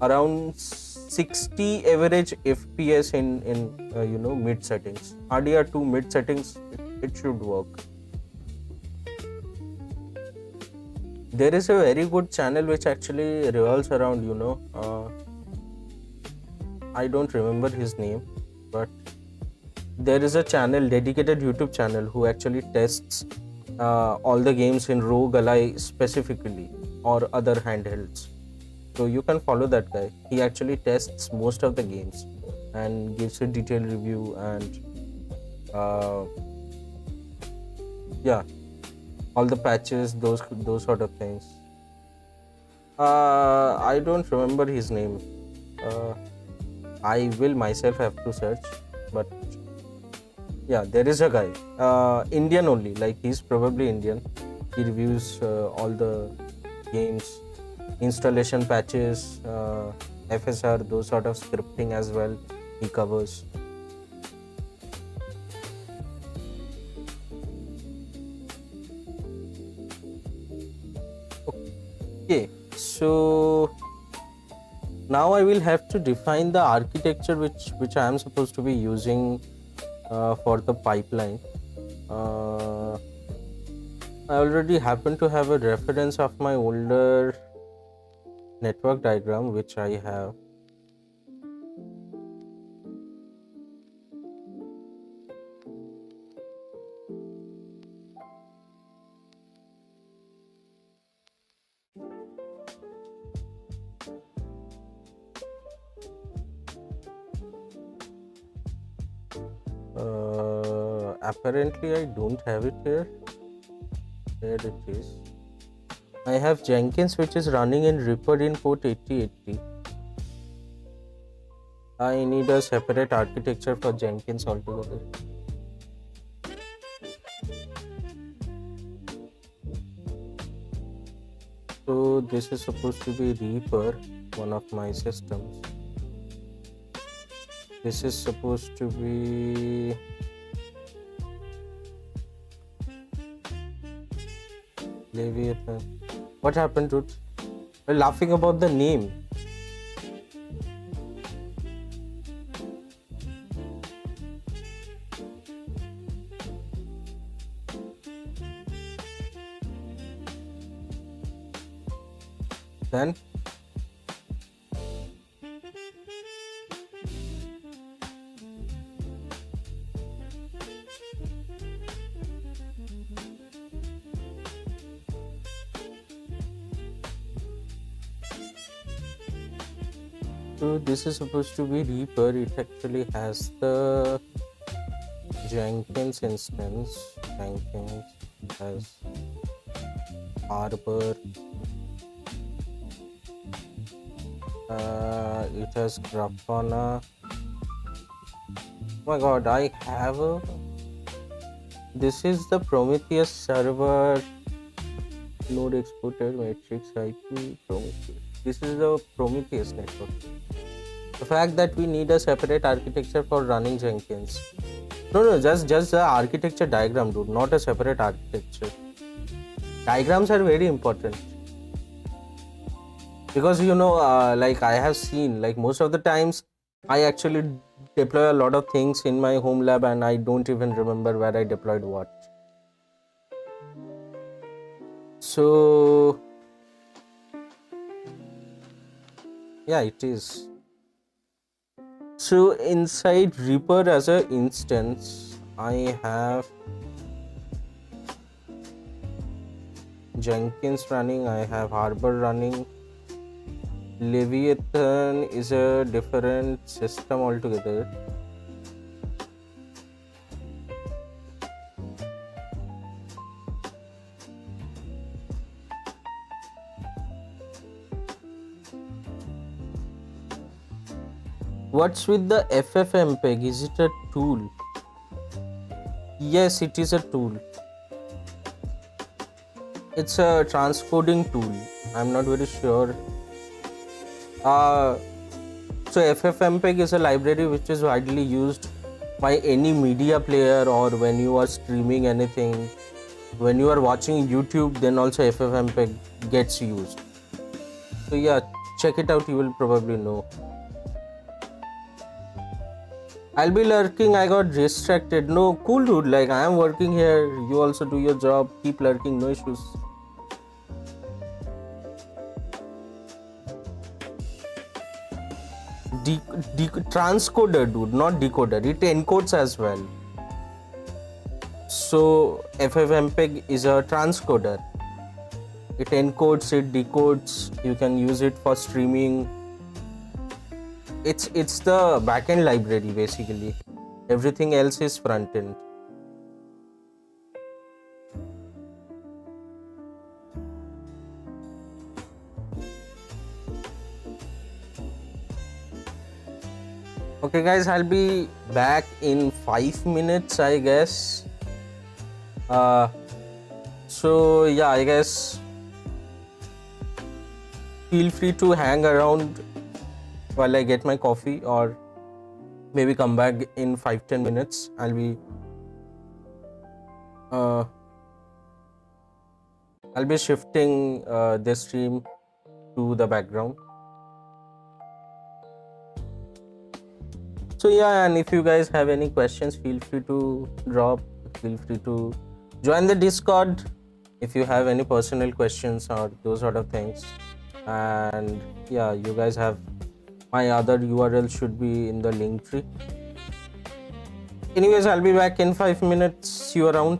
around 60 average FPS in mid settings. RDR2 mid settings, it should work. There is a very good channel which actually revolves around, I don't remember his name, but there is a channel, dedicated YouTube channel, who actually tests all the games in roguelite specifically, or other handhelds. So you can follow that guy. He actually tests most of the games and gives a detailed review, and yeah, all the patches, those sort of things. I don't remember his name. I will myself have to search, but yeah, there is a guy, Indian only, like he's probably Indian. He reviews all the games, installation patches, FSR, those sort of scripting as well, he covers. Okay, so now I will have to define the architecture which I am supposed to be using for the pipeline. I already happen to have a reference of my older network diagram which I have. Apparently I don't have it here. There it is. I have Jenkins which is running in Reaper in port 8080. I need a separate architecture for Jenkins altogether. So this is supposed to be Reaper, one of my systems. This is supposed to be Leviathan. What happened, dude? We're laughing about the name. Then so this is supposed to be Reaper. It actually has the Jenkins instance. Jenkins has Harbor. It has Grafana. Oh my god, I have a... This is the Prometheus server node exported matrix IP Prometheus. This is the Prometheus network. The fact that we need a separate architecture for running Jenkins. No, just the architecture diagram, dude, not a separate architecture. Diagrams are very important. Because like I have seen, like most of the times I actually deploy a lot of things in my homelab and I don't even remember where I deployed what. So yeah, it is. So inside Reaper as an instance, I have Jenkins running, I have Harbor running. Leviathan is a different system altogether. What's with the FFmpeg? Is it a tool? Yes, it is a tool. It's a transcoding tool. I'm not very sure. Uh, so FFmpeg is a library which is widely used by any media player, or when you are streaming anything, when you are watching YouTube, then also FFmpeg gets used. So yeah, check it out, you will probably know. I'll be lurking, I got distracted. No, cool dude, like I am working here, you also do your job, keep lurking, no issues. Transcoder, dude, not decoder. It encodes as well. So FFmpeg is a transcoder. It encodes, it decodes. You can use it for streaming. It's the backend library basically. Everything else is front end. Okay guys, I'll be back in 5 minutes, I guess. So yeah, I guess feel free to hang around while I get my coffee, or maybe come back in 5-10 minutes. I'll be shifting this stream to the background. So yeah, and if you guys have any questions, feel free to drop, feel free to join the Discord if you have any personal questions or those sort of things. And yeah, you guys have my other URL should be in the link tree. Anyways, I'll be back in 5 minutes. See you around.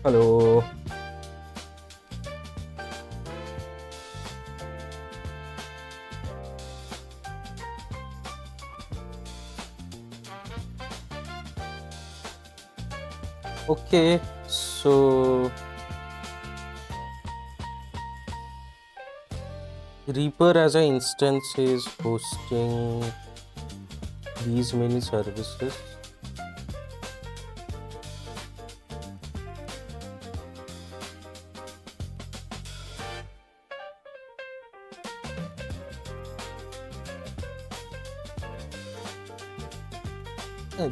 Hello. Okay, so Reaper as an instance is hosting these many services.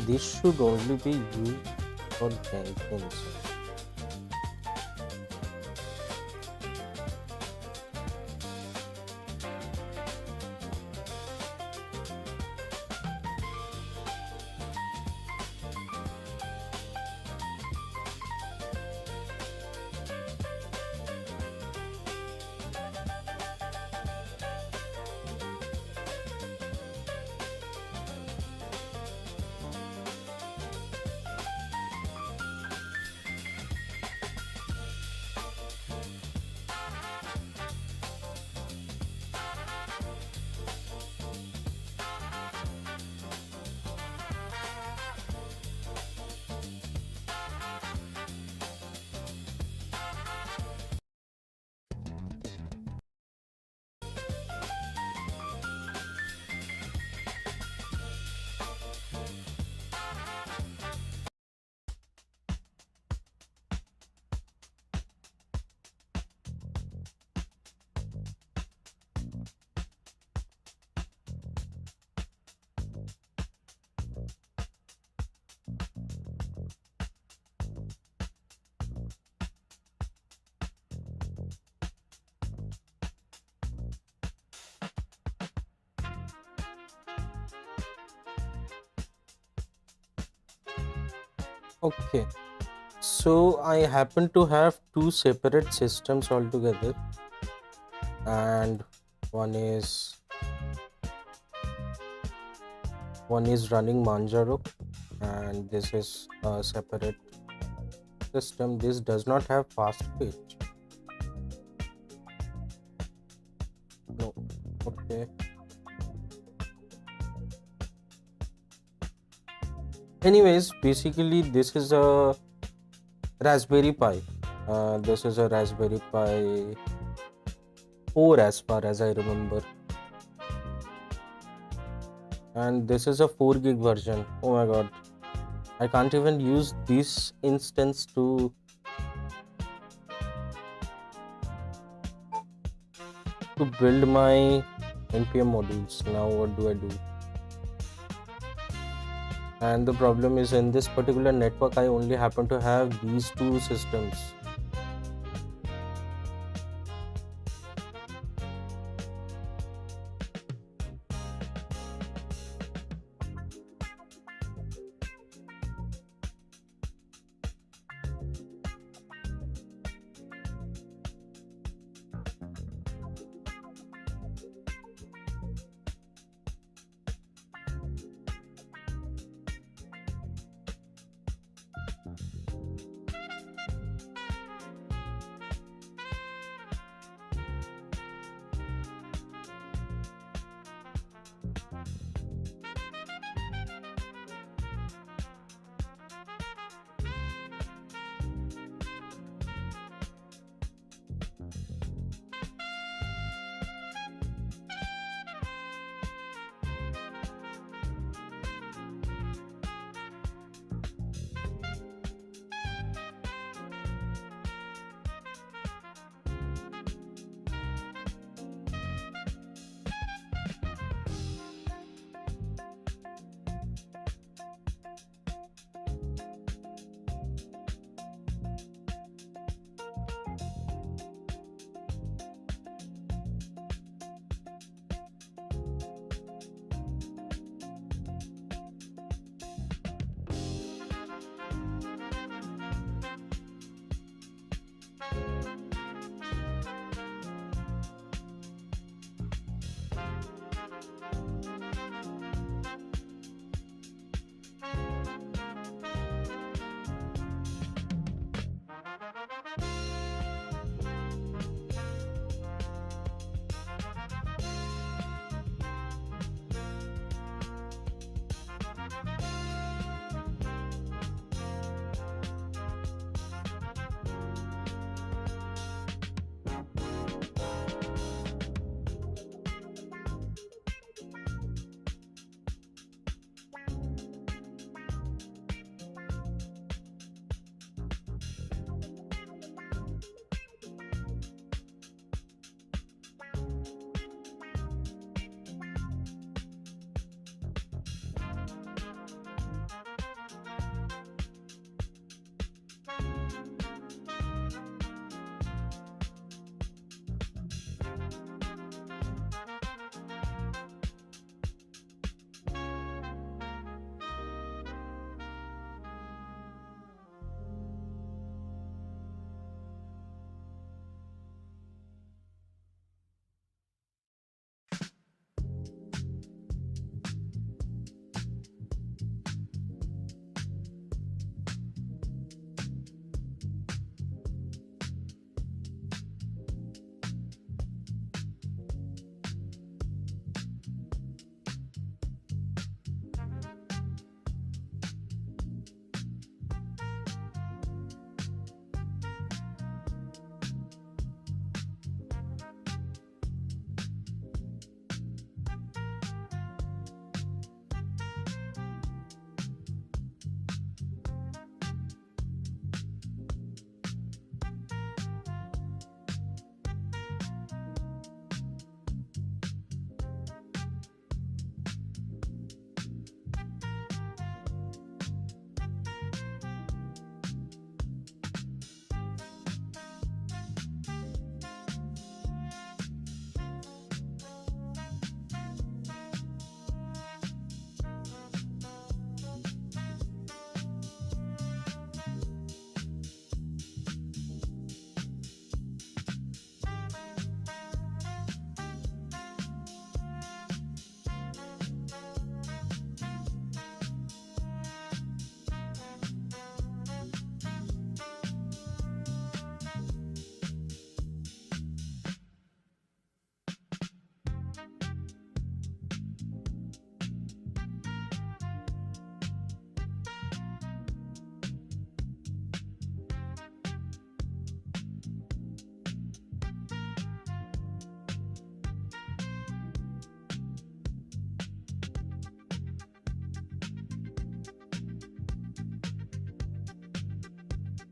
This should only be used for Jenkins. Okay, so I happen to have two separate systems altogether, and one is running Manjaro, and this is a separate system. This does not have fast pitch. No. Okay. Anyways, basically this is a Raspberry Pi. This is a Raspberry Pi 4 as far as I remember. And this is a 4 gig version. Oh my god. I can't even use this instance to build my npm modules. Now what do I do? And the problem is, in this particular network I only happen to have these two systems.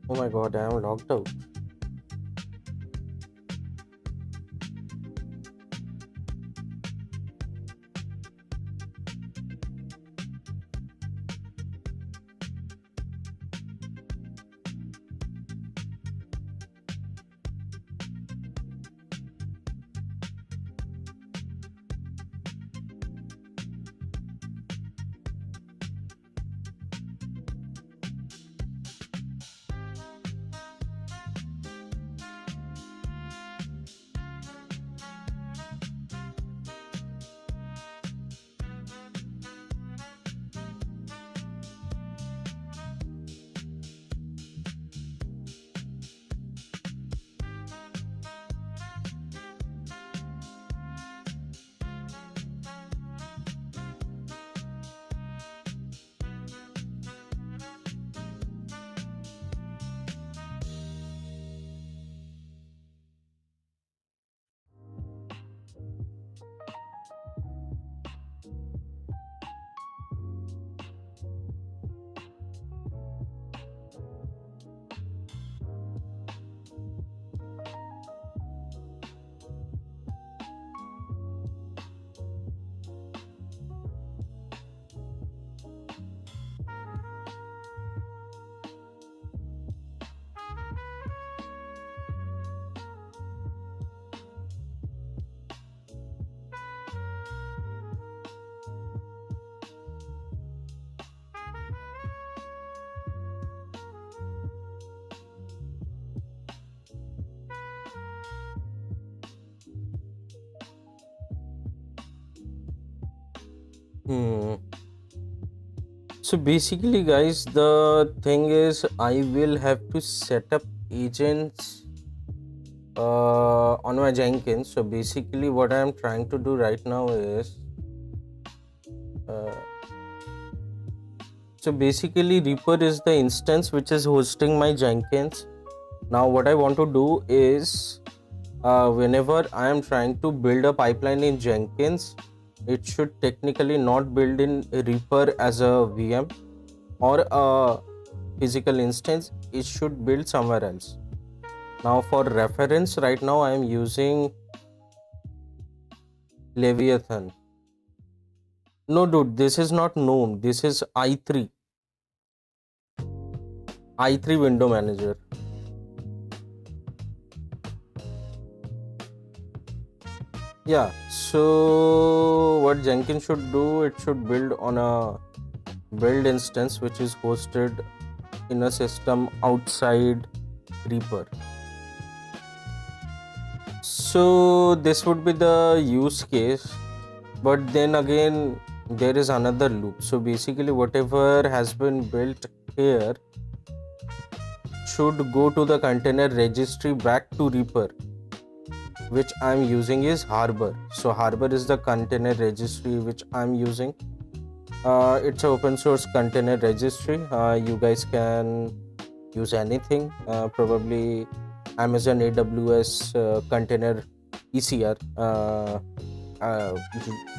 Oh my god, I am logged out. Hmm. So basically, guys, the thing is, I will have to set up agents on my Jenkins. So basically, what I am trying to do right now is, uh, so basically, Reaper is the instance which is hosting my Jenkins. Now, what I want to do is, whenever I am trying to build a pipeline in Jenkins, it should technically not build in Reaper as a VM or a physical instance. It should build somewhere else. Now, for reference, right now I am using Leviathan. No, dude, this is not GNOME. This is i3 window manager. Yeah, so what Jenkins should do, it should build on a build instance which is hosted in a system outside Reaper. So this would be the use case, but then again there is another loop. So basically whatever has been built here should go to the container registry back to Reaper, which I'm using is Harbor. So Harbor is the container registry which I'm using. It's an open source container registry. You guys can use anything, probably Amazon AWS container ECR.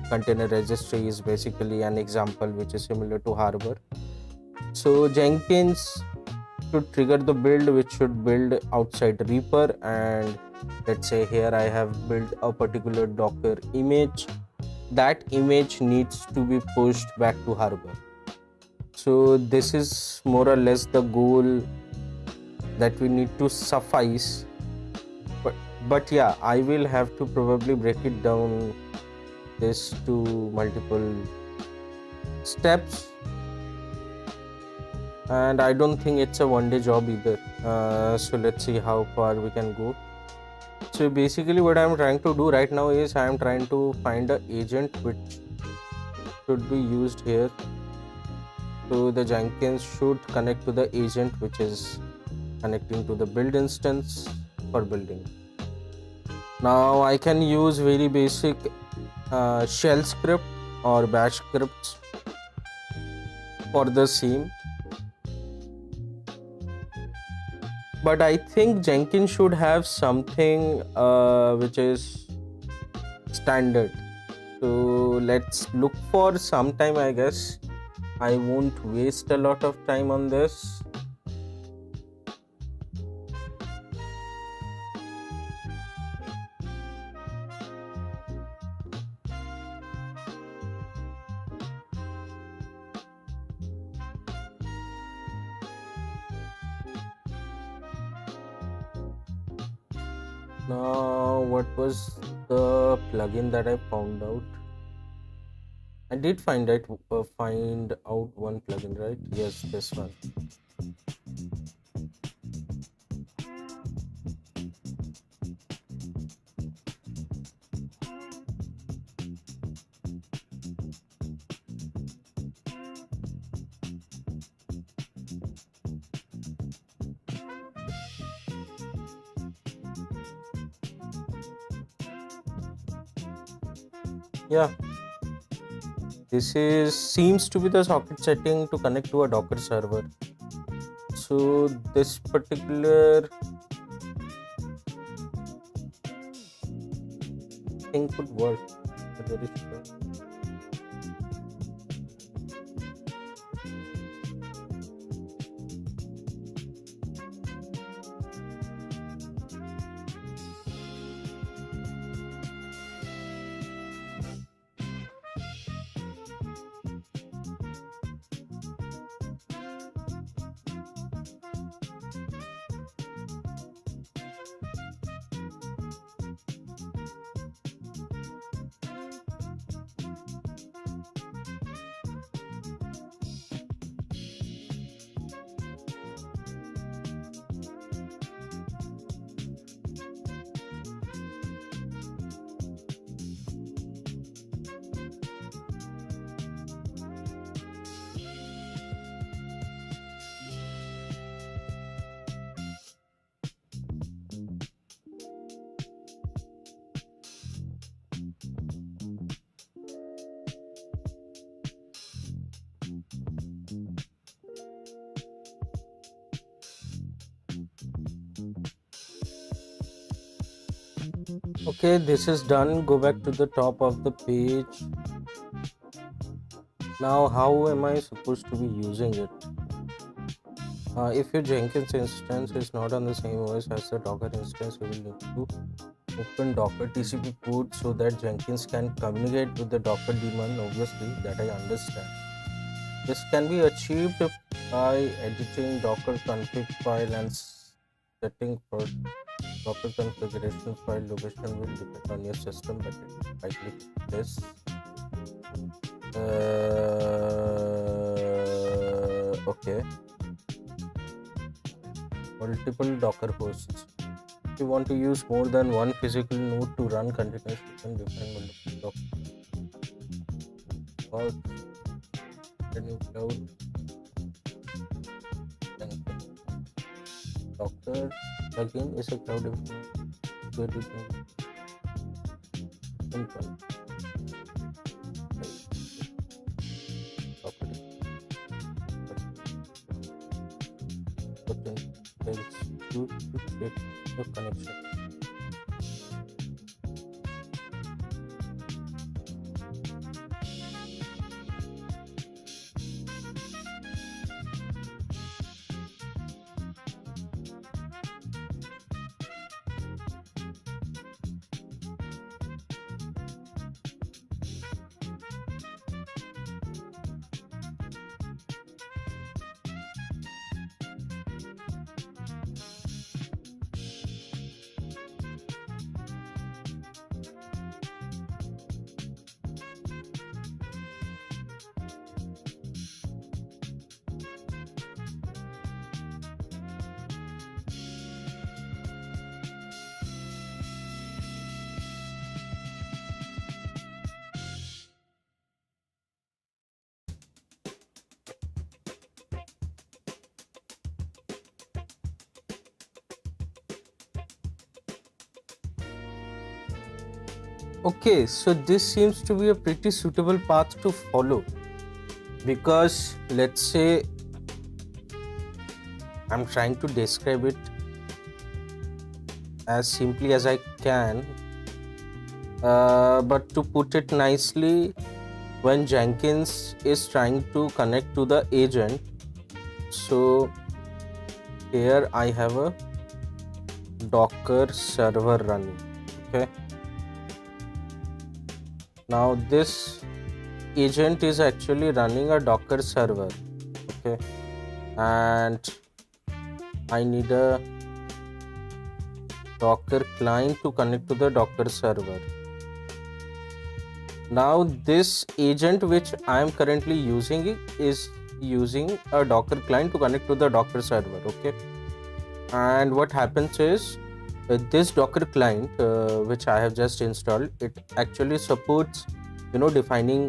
Container registry is basically an example which is similar to Harbor. So Jenkins should trigger the build which should build outside Reaper, and let's say here I have built a particular Docker image. That image needs to be pushed back to Harbor. So this is more or less the goal that we need to suffice. But yeah, I will have to probably break it down this to multiple steps, and I don't think it's a one-day job either. So let's see how far we can go. So basically what I'm trying to do right now is I'm trying to find an agent which should be used here. So the Jenkins should connect to the agent which is connecting to the build instance for building. Now I can use very basic shell script or bash scripts for the same. But I think Jenkins should have something which is standard. So let's look for some time, I guess. I won't waste a lot of time on this. Now, what was the plugin that I found out? I did find out one plugin, right? Yes, this one. Yeah, this is seems to be the socket setting to connect to a Docker server. So this particular thing could work. I'm very sure. Okay, this is done. Go back to the top of the page. Now, how am I supposed to be using it? If your Jenkins instance is not on the same OS as the Docker instance, you will need to open Docker TCP port so that Jenkins can communicate with the Docker daemon. Obviously, that I understand. This can be achieved by editing Docker config file and setting for Docker configuration file location will depend on your system, but if I click this, okay, multiple Docker hosts. If you want to use more than one physical node to run continuously, you can define multiple Docker. New cloud Docker plugin is a cloud where you can simple Docker to get the connection. Okay, so this seems to be a pretty suitable path to follow, because let's say I'm trying to describe it as simply as I can, but to put it nicely, when Jenkins is trying to connect to the agent, so here I have a Docker server running. Okay, now this agent is actually running a Docker server. Okay, and I need a Docker client to connect to the Docker server. Now this agent which I am currently using is using a Docker client to connect to the Docker server. Okay, and what happens is this Docker client which I have just installed, it actually supports defining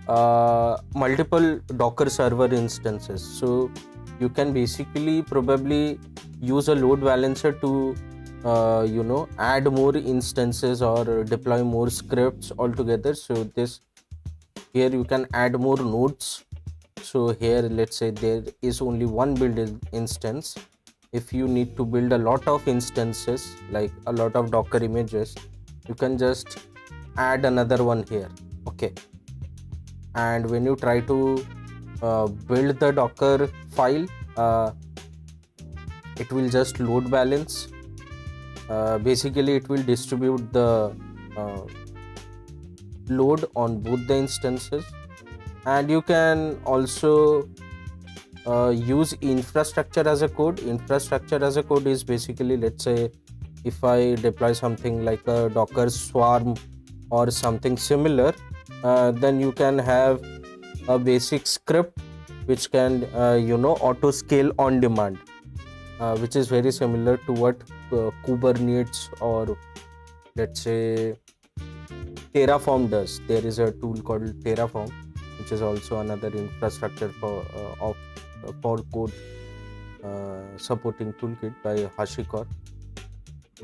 multiple Docker server instances. So you can basically probably use a load balancer to add more instances or deploy more scripts altogether. So this here you can add more nodes. So here let's say there is only one build instance. If you need to build a lot of instances, like a lot of Docker images, you can just add another one here. Okay, and when you try to build the Docker file, it will just load balance. Basically it will distribute the load on both the instances, and you can also use infrastructure as a code. Infrastructure as a code is basically, let's say if I deploy something like a Docker swarm or something similar, then you can have a basic script which can auto scale on demand, which is very similar to what Kubernetes or let's say Terraform does. There is a tool called Terraform, which is also another infrastructure for code supporting toolkit by HashiCorp.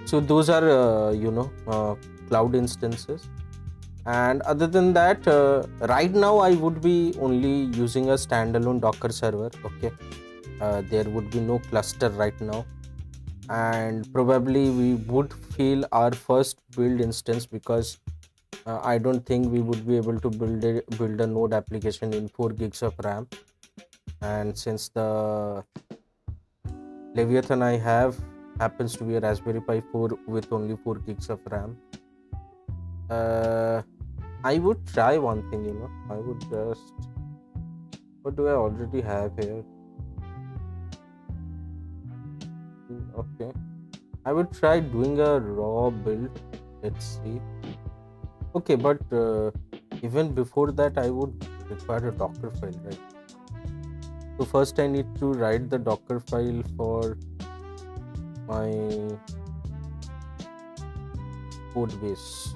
So those are cloud instances. And other than that, right now I would be only using a standalone Docker server. Okay, there would be no cluster right now, and probably we would fail our first build instance because I don't think we would be able to build a node application in 4 gigs of RAM. And since the Leviathan I have happens to be a Raspberry Pi 4 with only 4 gigs of RAM, I would try one thing. I would just, what do I already have here? Okay, I would try doing a raw build. Let's see. Okay, but even before that I would require a Docker file, right? So first I need to write the Docker file for my code base.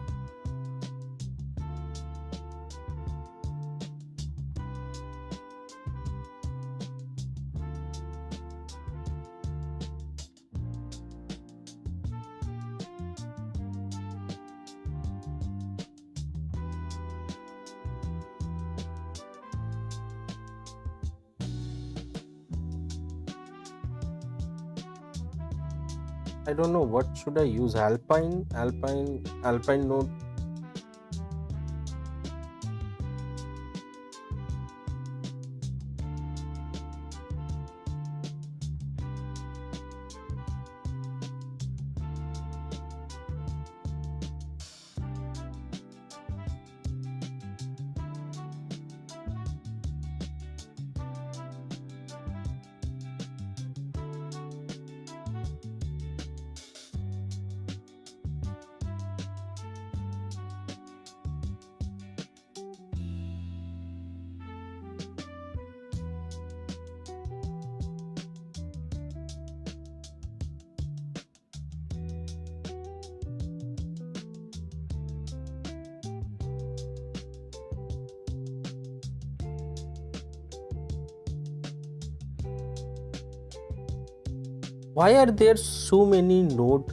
I don't know what should I use. Alpine node. Why are there so many node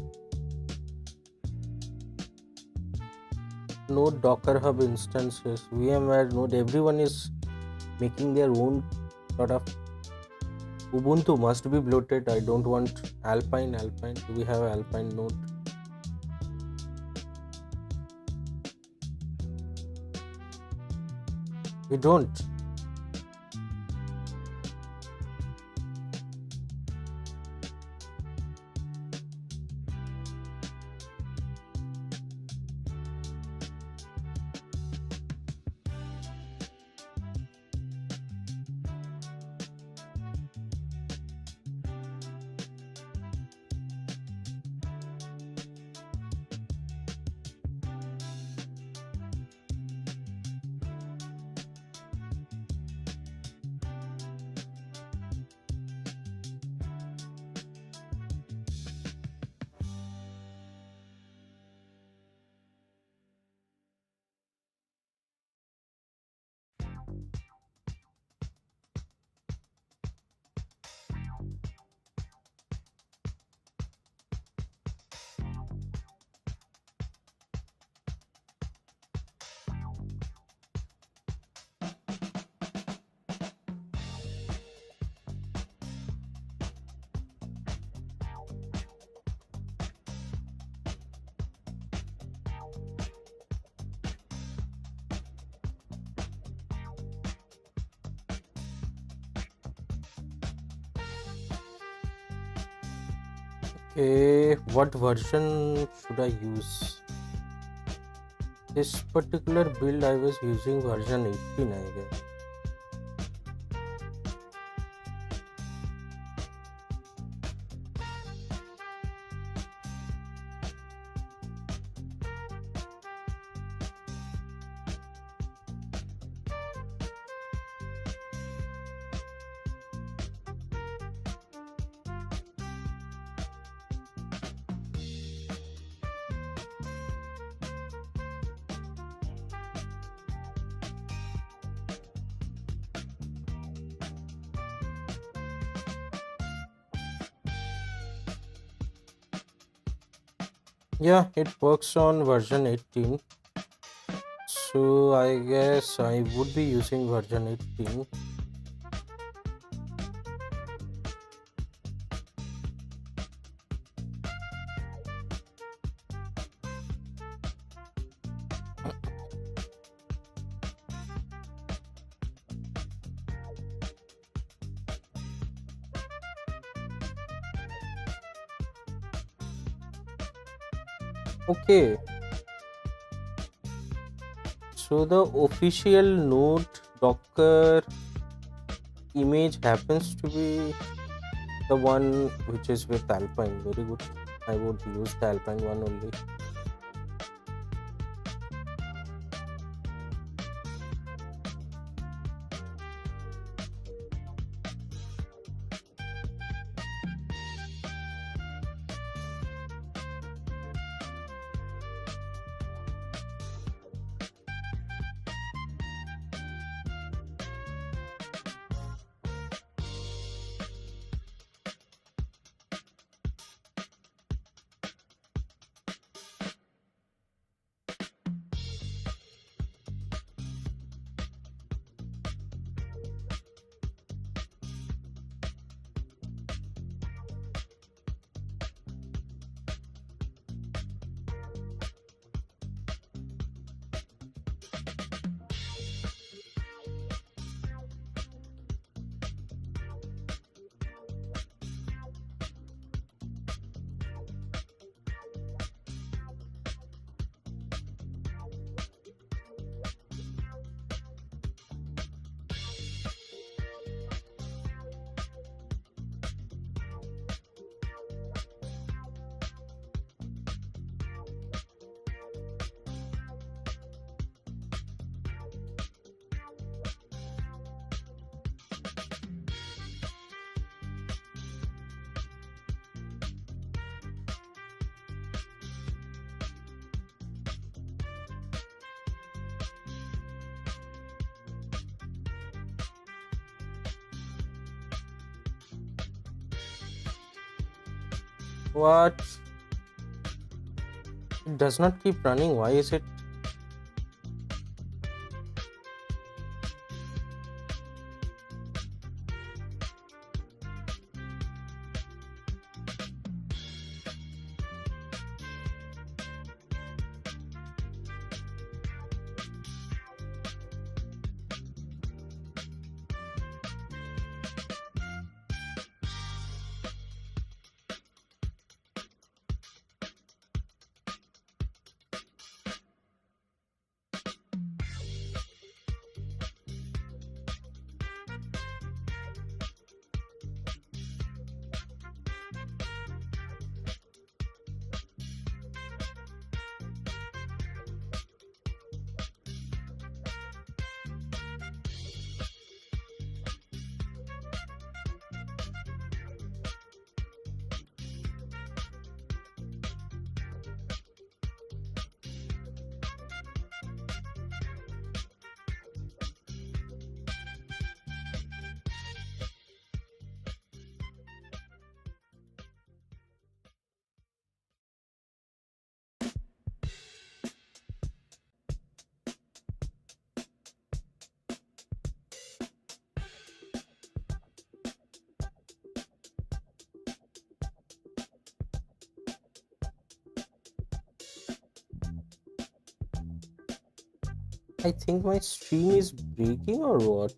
Docker Hub instances? VMware node, everyone is making their own sort of. Ubuntu must be bloated. I don't want Alpine. Do we have Alpine node? We don't. Okay, what version should I use? This particular build I was using version 18, I guess. Yeah, it works on version 18. So I guess I would be using version 18. Okay, so the official node Docker image happens to be the one which is with Alpine. Very good. I would use the Alpine one only. What? It does not keep running. Why is it? I think my stream is breaking or what?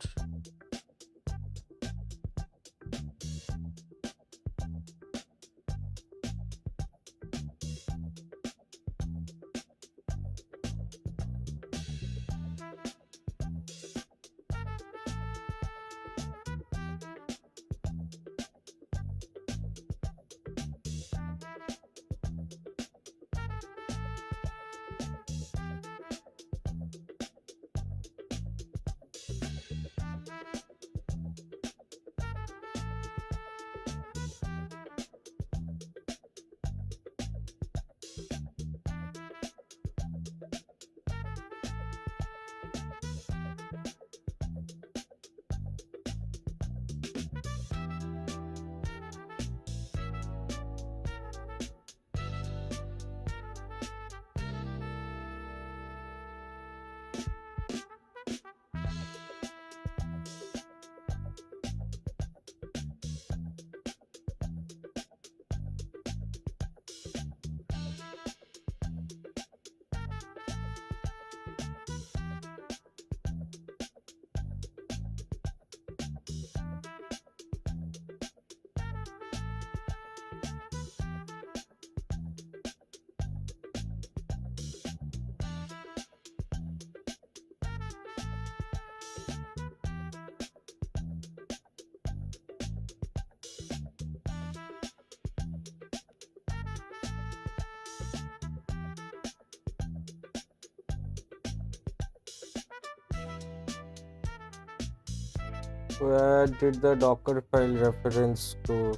Where did the Docker file reference go?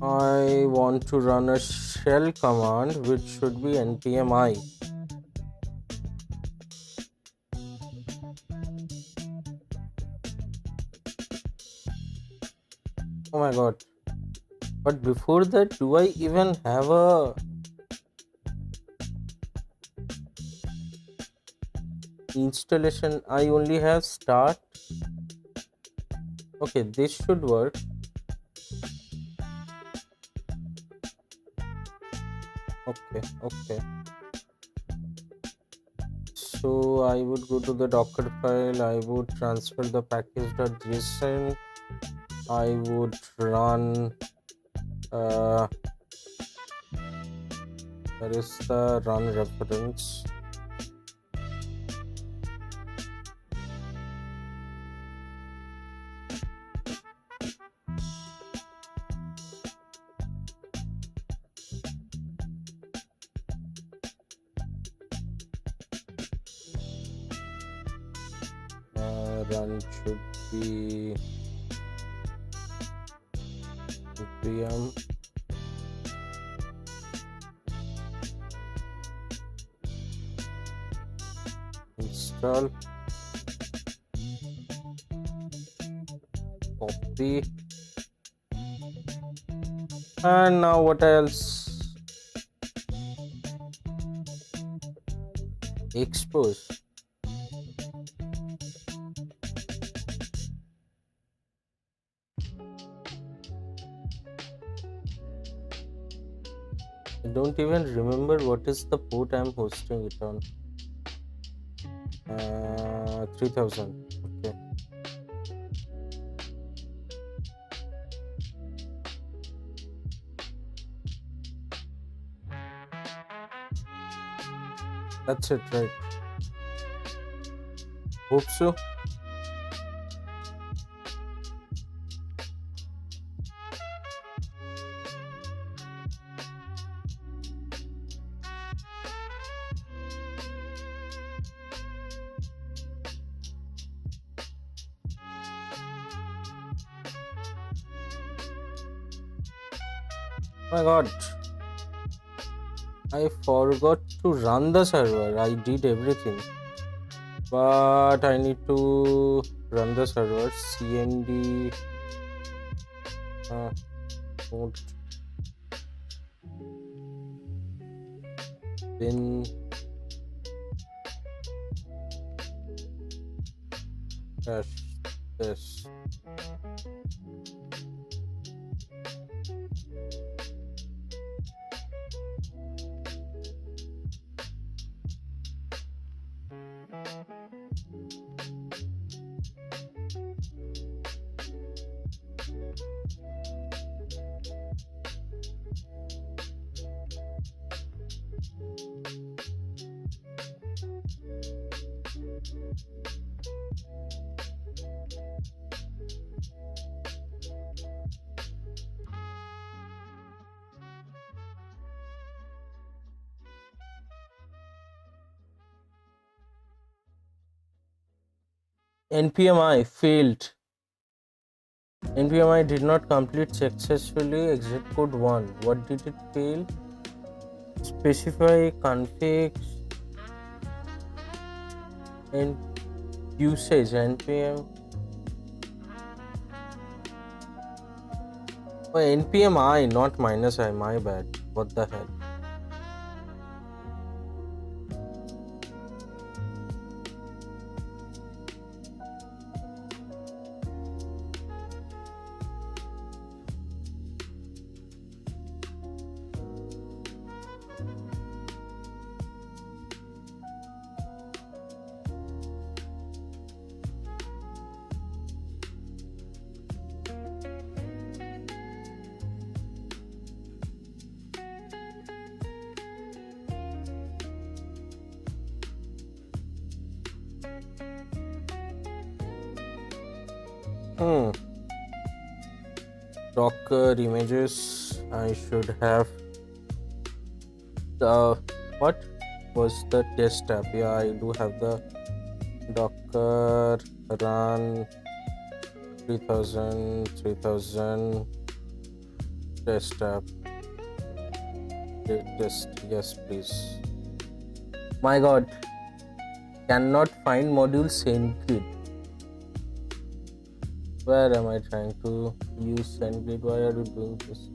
I want to run a shell command which should be npm I. Oh my god. But before that, do I even have a installation? I only have start. Okay, this should work. Okay. So I would go to the Docker file, I would transfer the package.json, I would run there is the run reference. Run should be npm install copy, and now what else? Expose. I don't even remember what is the port I'm hosting it on. 3000. Okay. That's it, right? Hope so. My god, I forgot to run the server. I did everything, but I need to run the server. Cmd mode bin dash this. npmi failed. npmi did not complete successfully. Exit code 1. What did it fail? Specify configs and usage npm. Oh, npm I, not minus I. My bad. What the hell? Hmm. Docker images. I should have the what was the test app? Yeah, I do have the Docker run 3000 test app. Test, yes, please. My God, cannot find module SendGrid. Where am I trying to use SendGrid? Why are you doing this?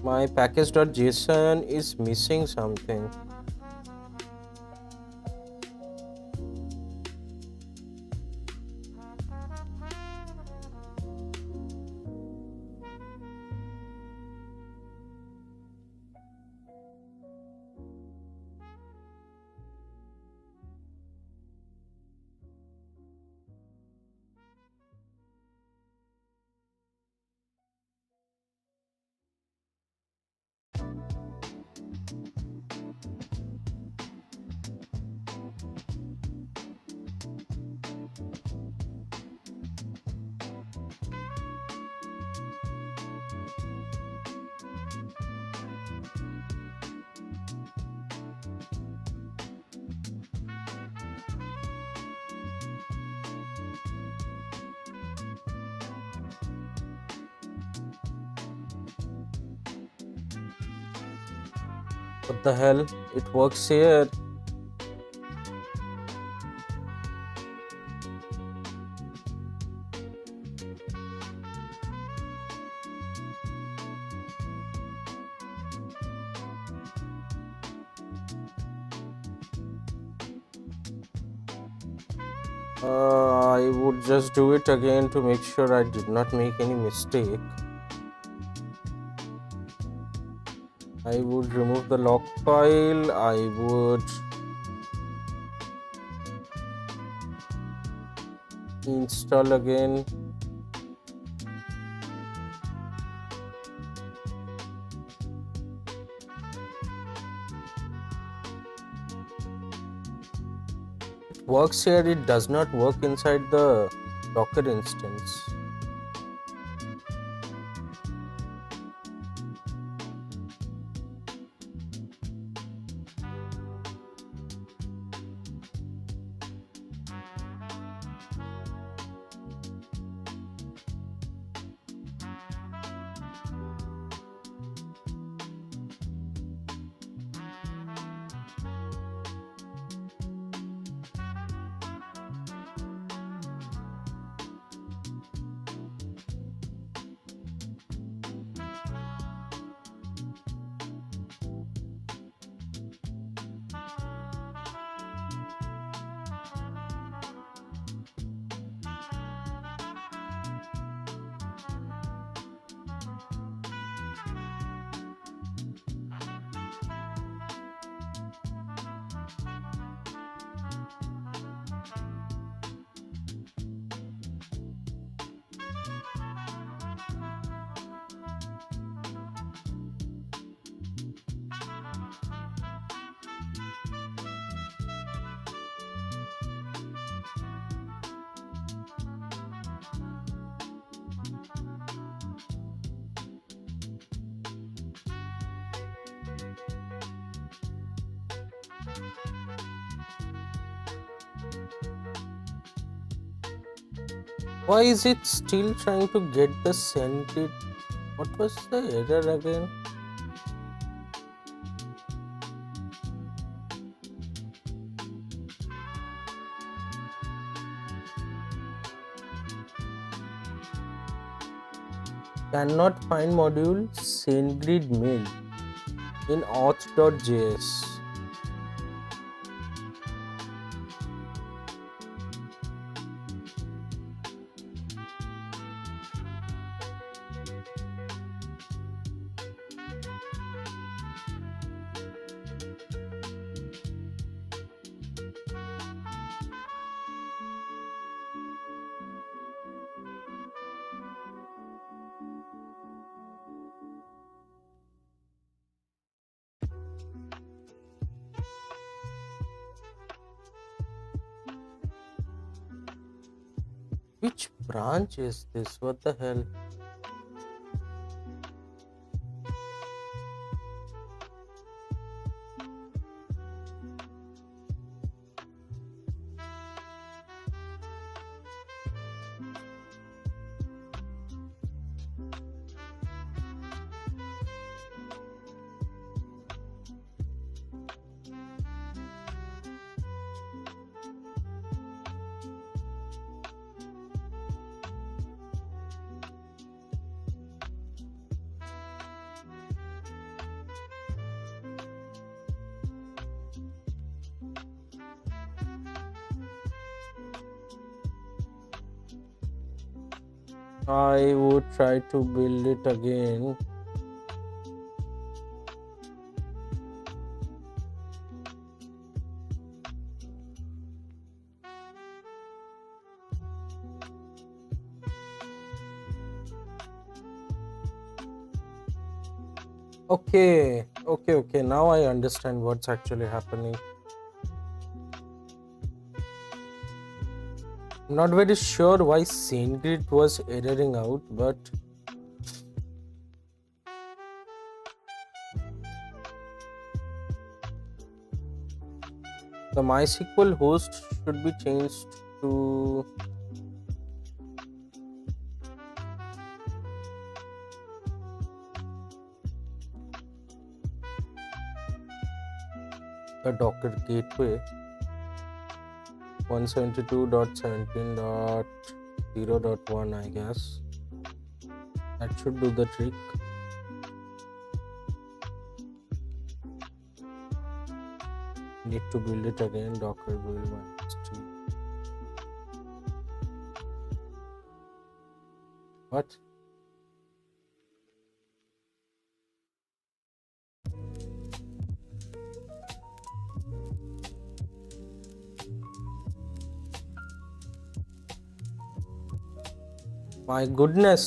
My package.json is missing something. What the hell? It works here. I would just do it again to make sure I did not make any mistake. I would remove the log file. I would install again. It works here. It does not work inside the Docker instance. Why is it still trying to get the SendGrid? What was the error again? Cannot find module SendGrid mail in auth.js. Which branch is this? What the hell? I would try to build it again. Okay. Now I understand what's actually happening. I'm not very sure why SceneGrid was erroring out, but the MySQL host should be changed to a Docker gateway 172.17.0.1, I guess. That should do the trick. Need to build it again. Docker build -t. What? My goodness.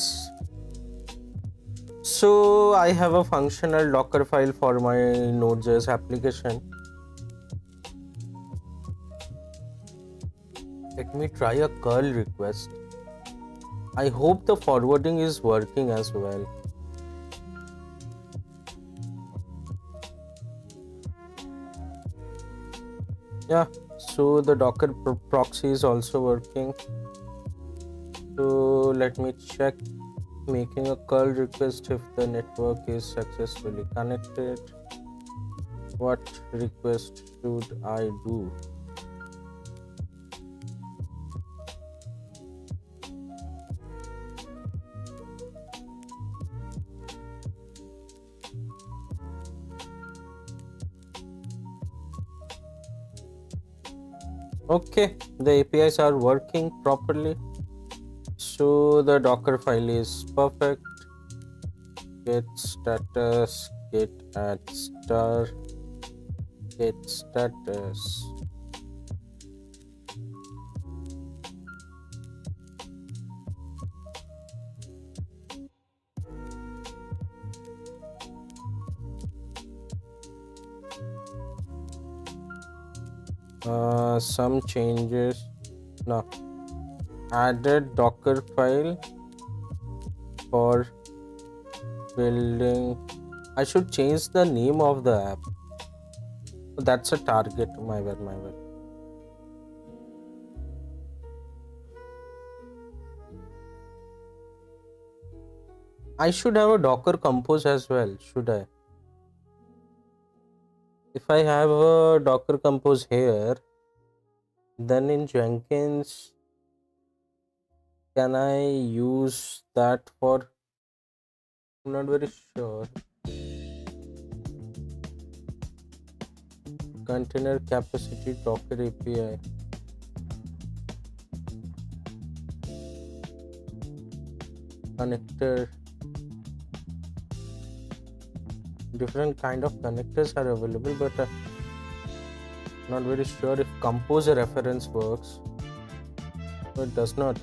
So I have a functional Docker file for my Node.js application. Let me try a curl request. I hope the forwarding is working as well. Yeah, so the Docker proxy is also working. So let me check making a curl request if the network is successfully connected. What request should I do? Okay, the APIs are working properly. So the Docker file is perfect. Get status, get add star, get status. Some changes. No. Added Docker file for building. I should change the name of the app. That's a target. My bad. I should have a Docker compose as well, should I? If I have a Docker compose here, then in Jenkins, can I use that for? I'm not very sure. Container capacity Docker API. Connector. Different kind of connectors are available, but not very sure if compose a reference works. No, it does not.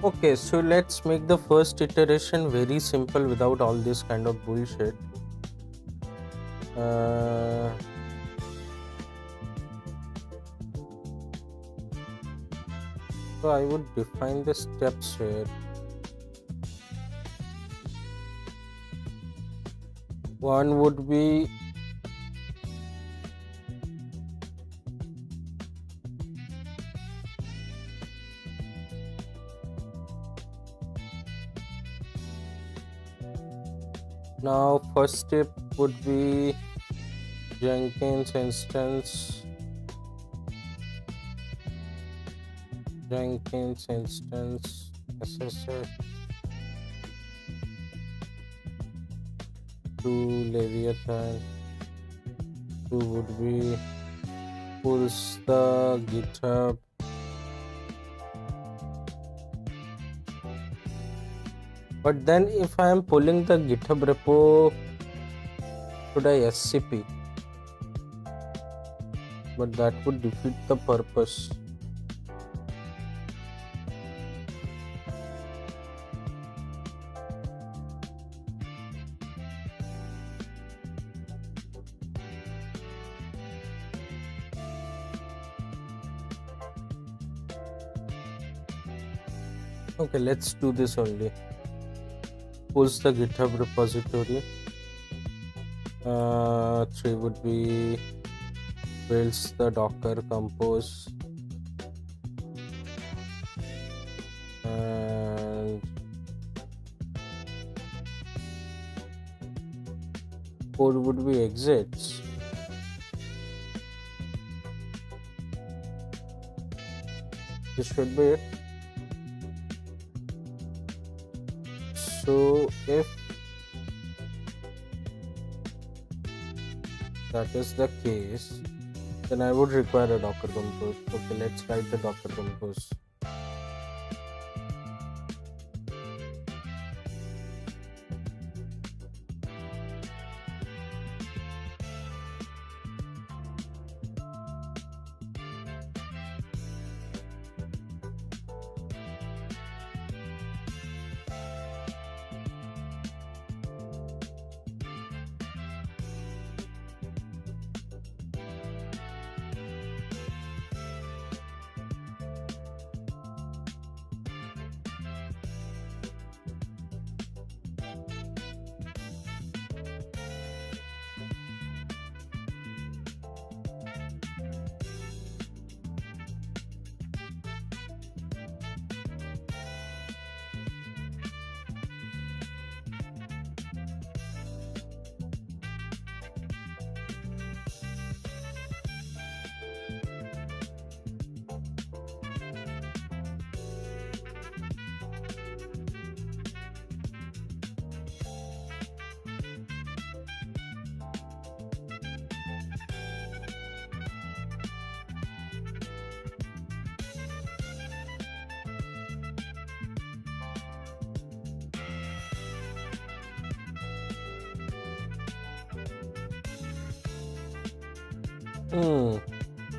Okay, so let's make the first iteration very simple without all this kind of bullshit. So I would define the steps here. One would be now first step would be Jenkins instance SSH to Leviathan. Two would be pulls the GitHub. But then if I am pulling the GitHub repo, should I SCP? But that would defeat the purpose. Okay, let's do this only. Pulls the GitHub repository. 3 would be builds the Docker compose, and 4 would be exits. This should be it. So if that is the case, then I would require a Docker compose. Okay, let's write the Docker compose.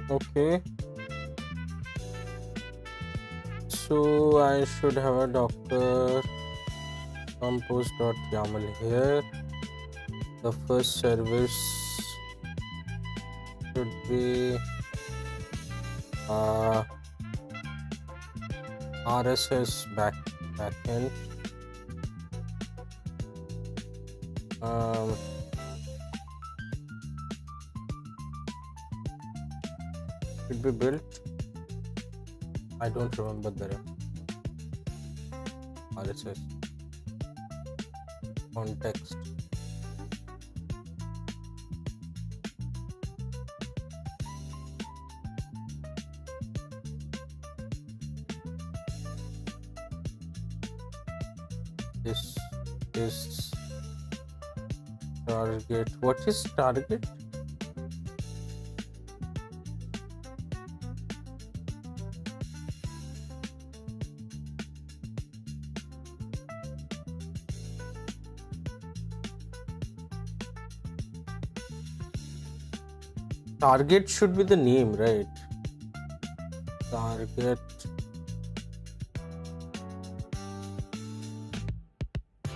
Okay, so I should have a Docker compose.yaml here. The first service should be RSS backend. Should be built. I don't remember the RSS context. This is target. What is target? Target should be the name, right? Target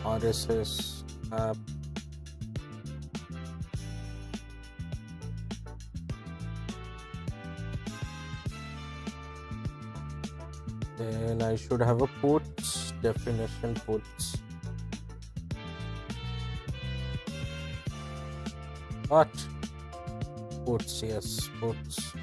RSS app. Then I should have a ports definition ports. What? Ports, yes, ports.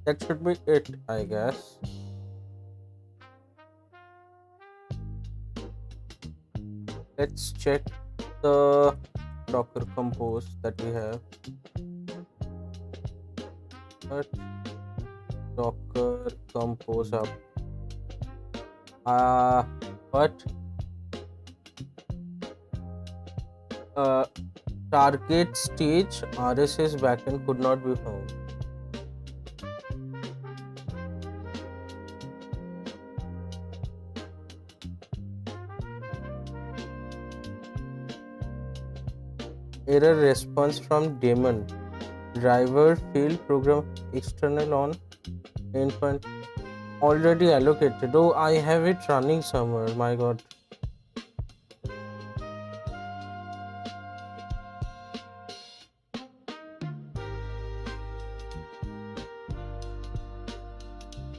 That should be it, I guess. Let's check the Docker compose that we have. But Docker compose up. But target stage RSS backend could not be found. Error response from daemon. Driver field program external on endpoint already allocated. Oh, I have it running somewhere. My god.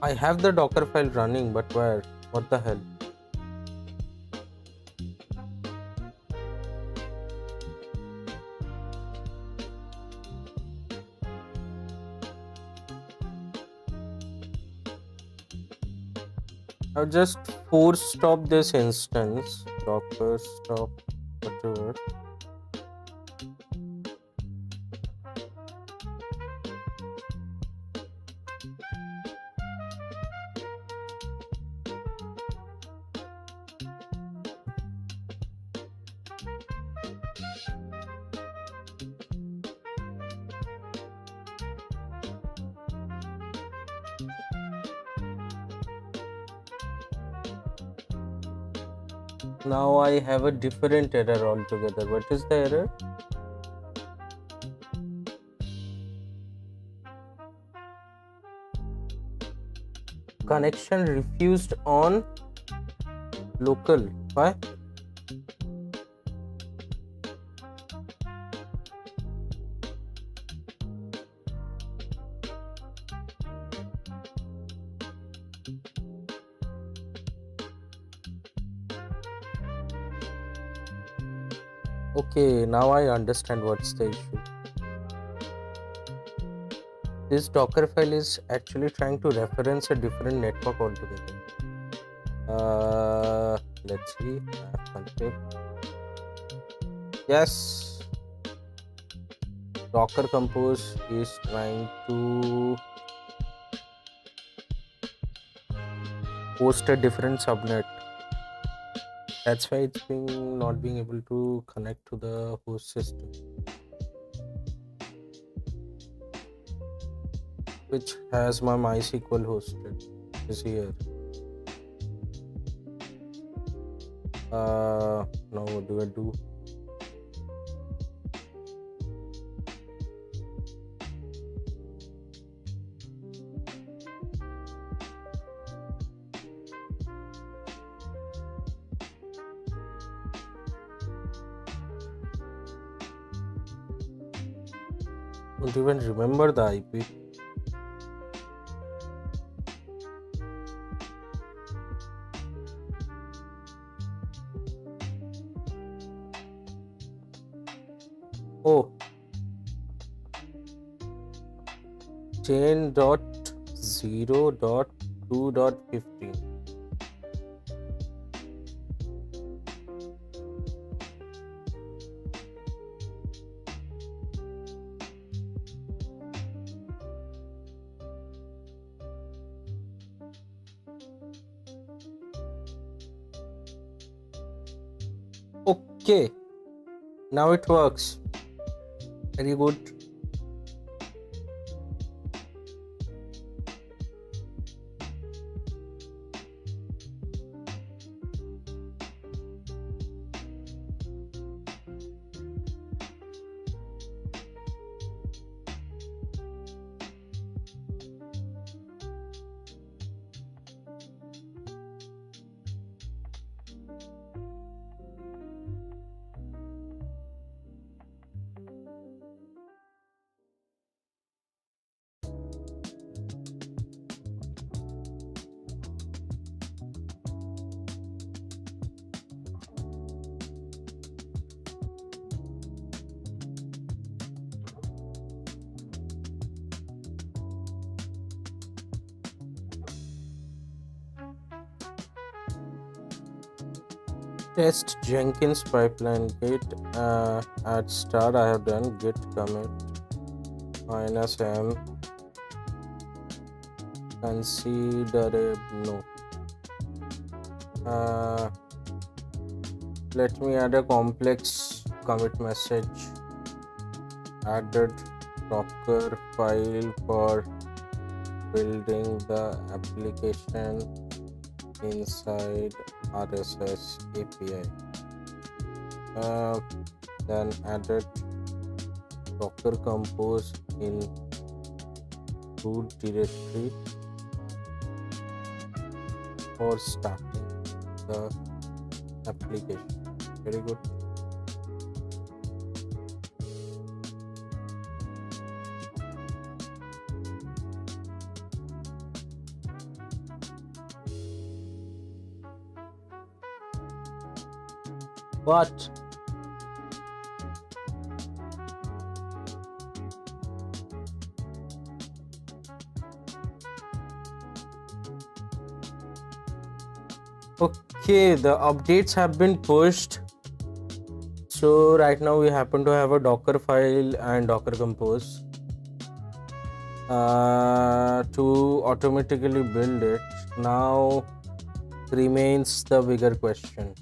I have the Docker file running, but where? What the hell? I'll just force stop this instance. Docker stop whatever. Now I have a different error altogether. What is the error? Connection refused on local. Why? Okay, now I understand what's the issue. This Docker file is actually trying to reference a different network altogether. Let's see. Config. Yes. Docker compose is trying to host a different subnet. That's why it's not being able to connect to the host system, which has my MySQL hosted is here. Now what do I do? Don't even remember the IP. Oh, chain.0.1 2.15. Okay, now it works. Very good. Test Jenkins pipeline git at start. I have done git commit -m considerable. No. Let me add a complex commit message. Added Docker file for building the application inside RSS API. Then added Docker compose in root directory for starting the application. Very good. What? Okay, the updates have been pushed. So right now we happen to have a Docker file and Docker compose to automatically build it. Now remains the bigger question.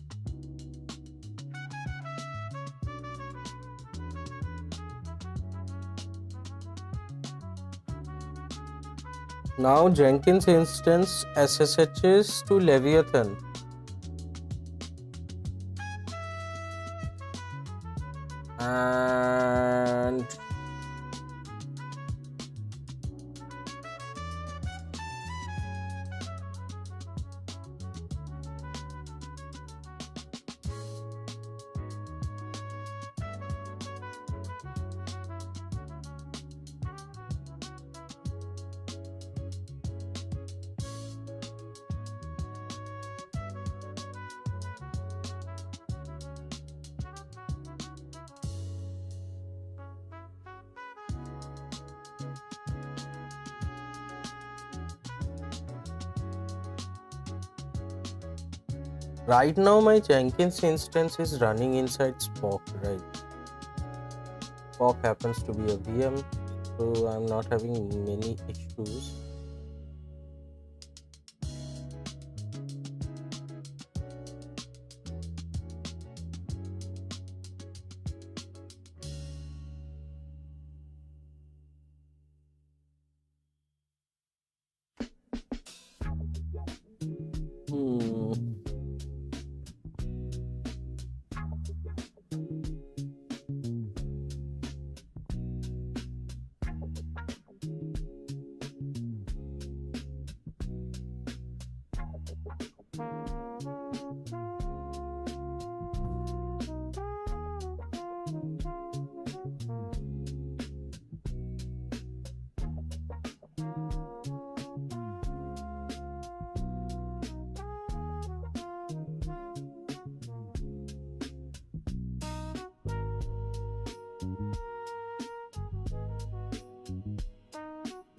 Now Jenkins instance SSHs to Leviathan. And right now my Jenkins instance is running inside Spock, right? Spock happens to be a VM, so I'm not having many issues.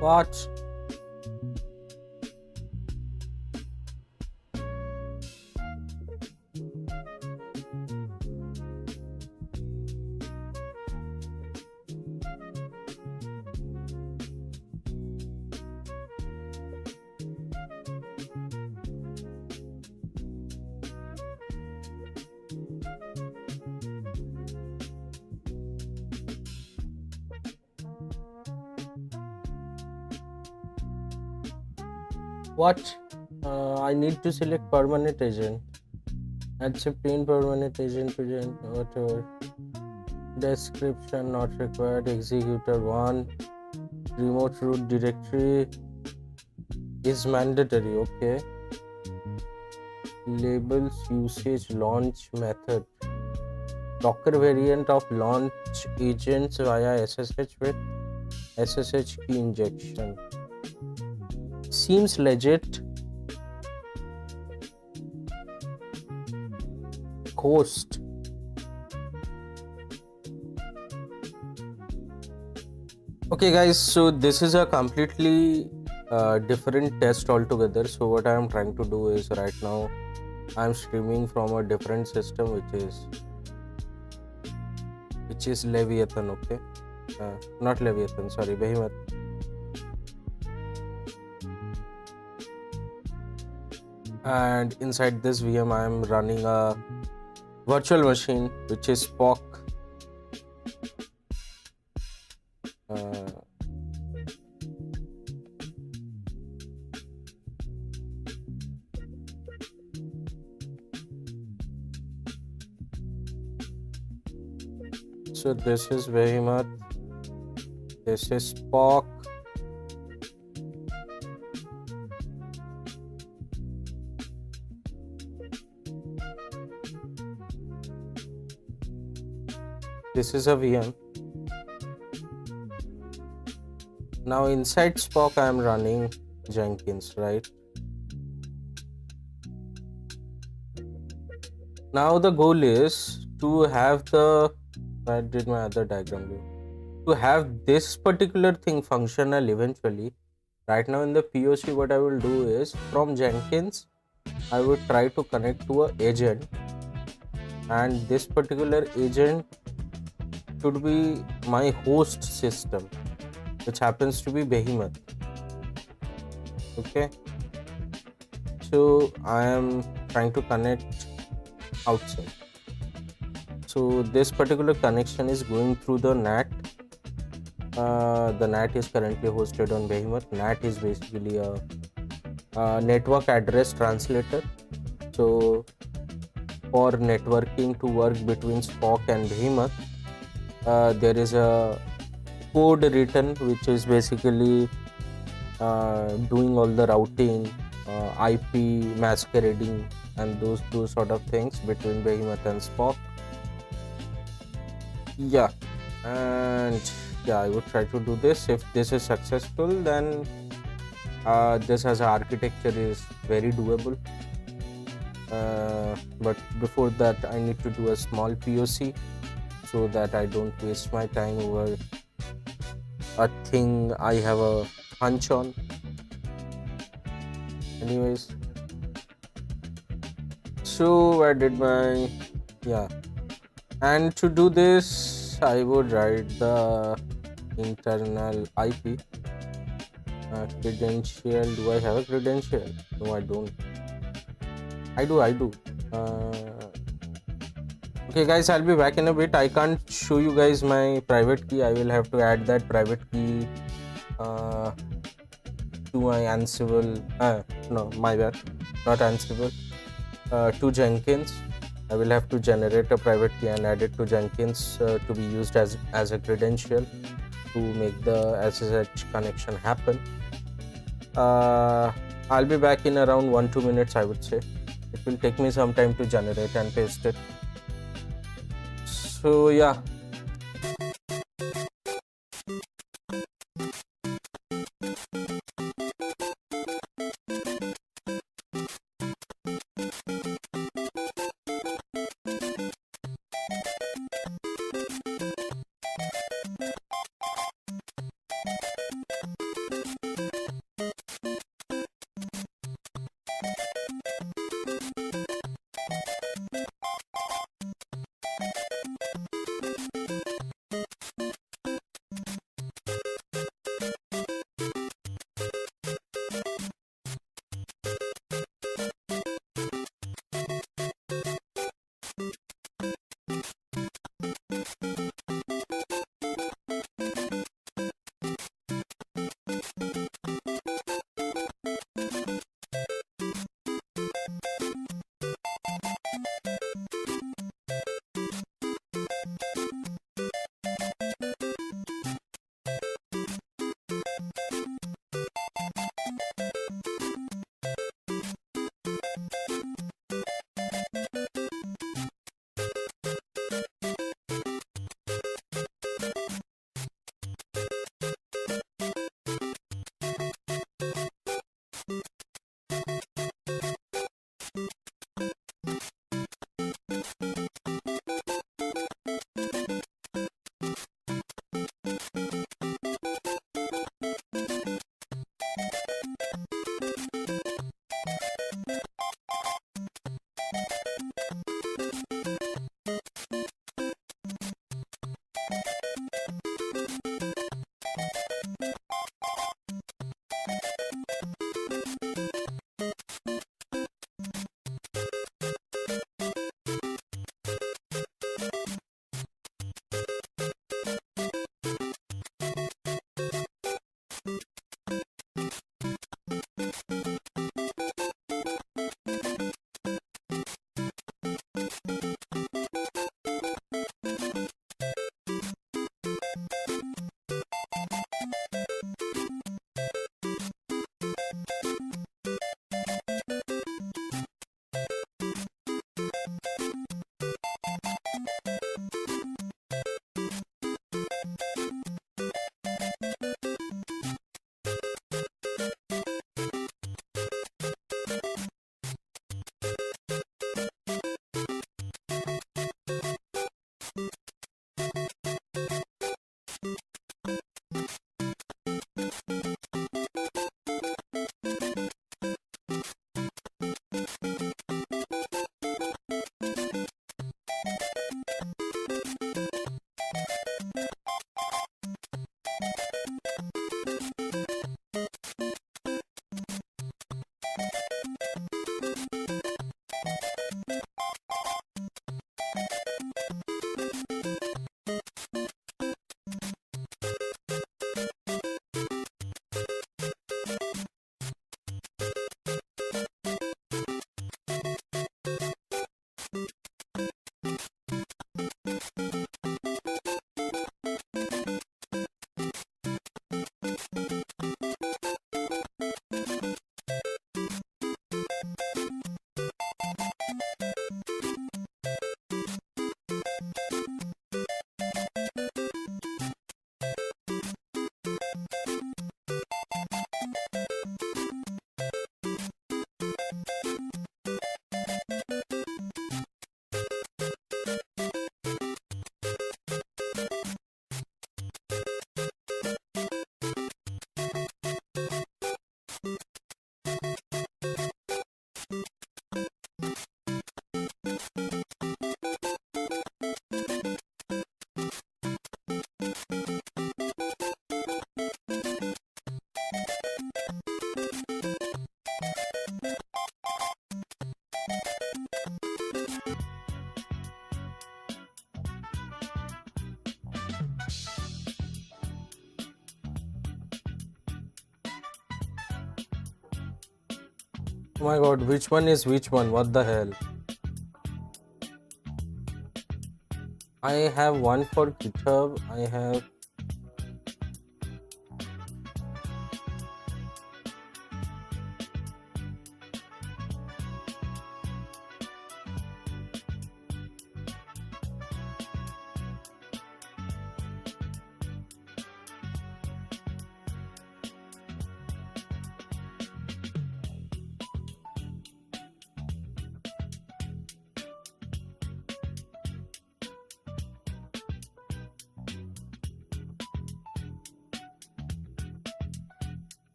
What? What? I need to select permanent agent. Accept in permanent agent, whatever. Description not required. Executor 1. Remote root directory is mandatory. Okay. Labels usage launch method. Docker variant of launch agents via SSH with SSH key injection. Seems legit. Host. Okay guys, so this is a completely different test altogether. So what I am trying to do is right now I am streaming from a different system which is Leviathan. Okay, not Leviathan, sorry, Behemoth. And inside this VM I am running a virtual machine which is Spock. So this is Behemoth, this is Spock, this is a VM. Now inside Spock I am running Jenkins, right? Now the goal is to have the, I did my other diagram here, to have this particular thing functional eventually. Right now in the POC what I will do is from Jenkins I would try to connect to an agent, and this particular agent should be my host system, which happens to be Behemoth. Okay, so I am trying to connect outside. So this particular connection is going through the NAT. The NAT is currently hosted on Behemoth. NAT is basically a network address translator. So for networking to work between Spock and Behemoth, there is a code written which is basically doing all the routing, IP masquerading, and those sort of things between Behemoth and Spock. Yeah, and yeah, I would try to do this. If this is successful, then this as an architecture is very doable. But before that I need to do a small POC so that I don't waste my time over a thing I have a hunch on. Anyways, so I did my, yeah, and to do this I would write the internal IP credential. Do I have a credential? No, I don't. I do. Okay guys, I'll be back in a bit. I can't show you guys my private key. I will have to add that private key to my Ansible, no, my bad, not Ansible, to Jenkins. I will have to generate a private key and add it to Jenkins to be used as a credential to make the SSH connection happen. I'll be back in around 1-2 minutes, I would say. It will take me some time to generate and paste it. So yeah. Oh my god, which one is which one? What the hell? I have one for GitHub. I have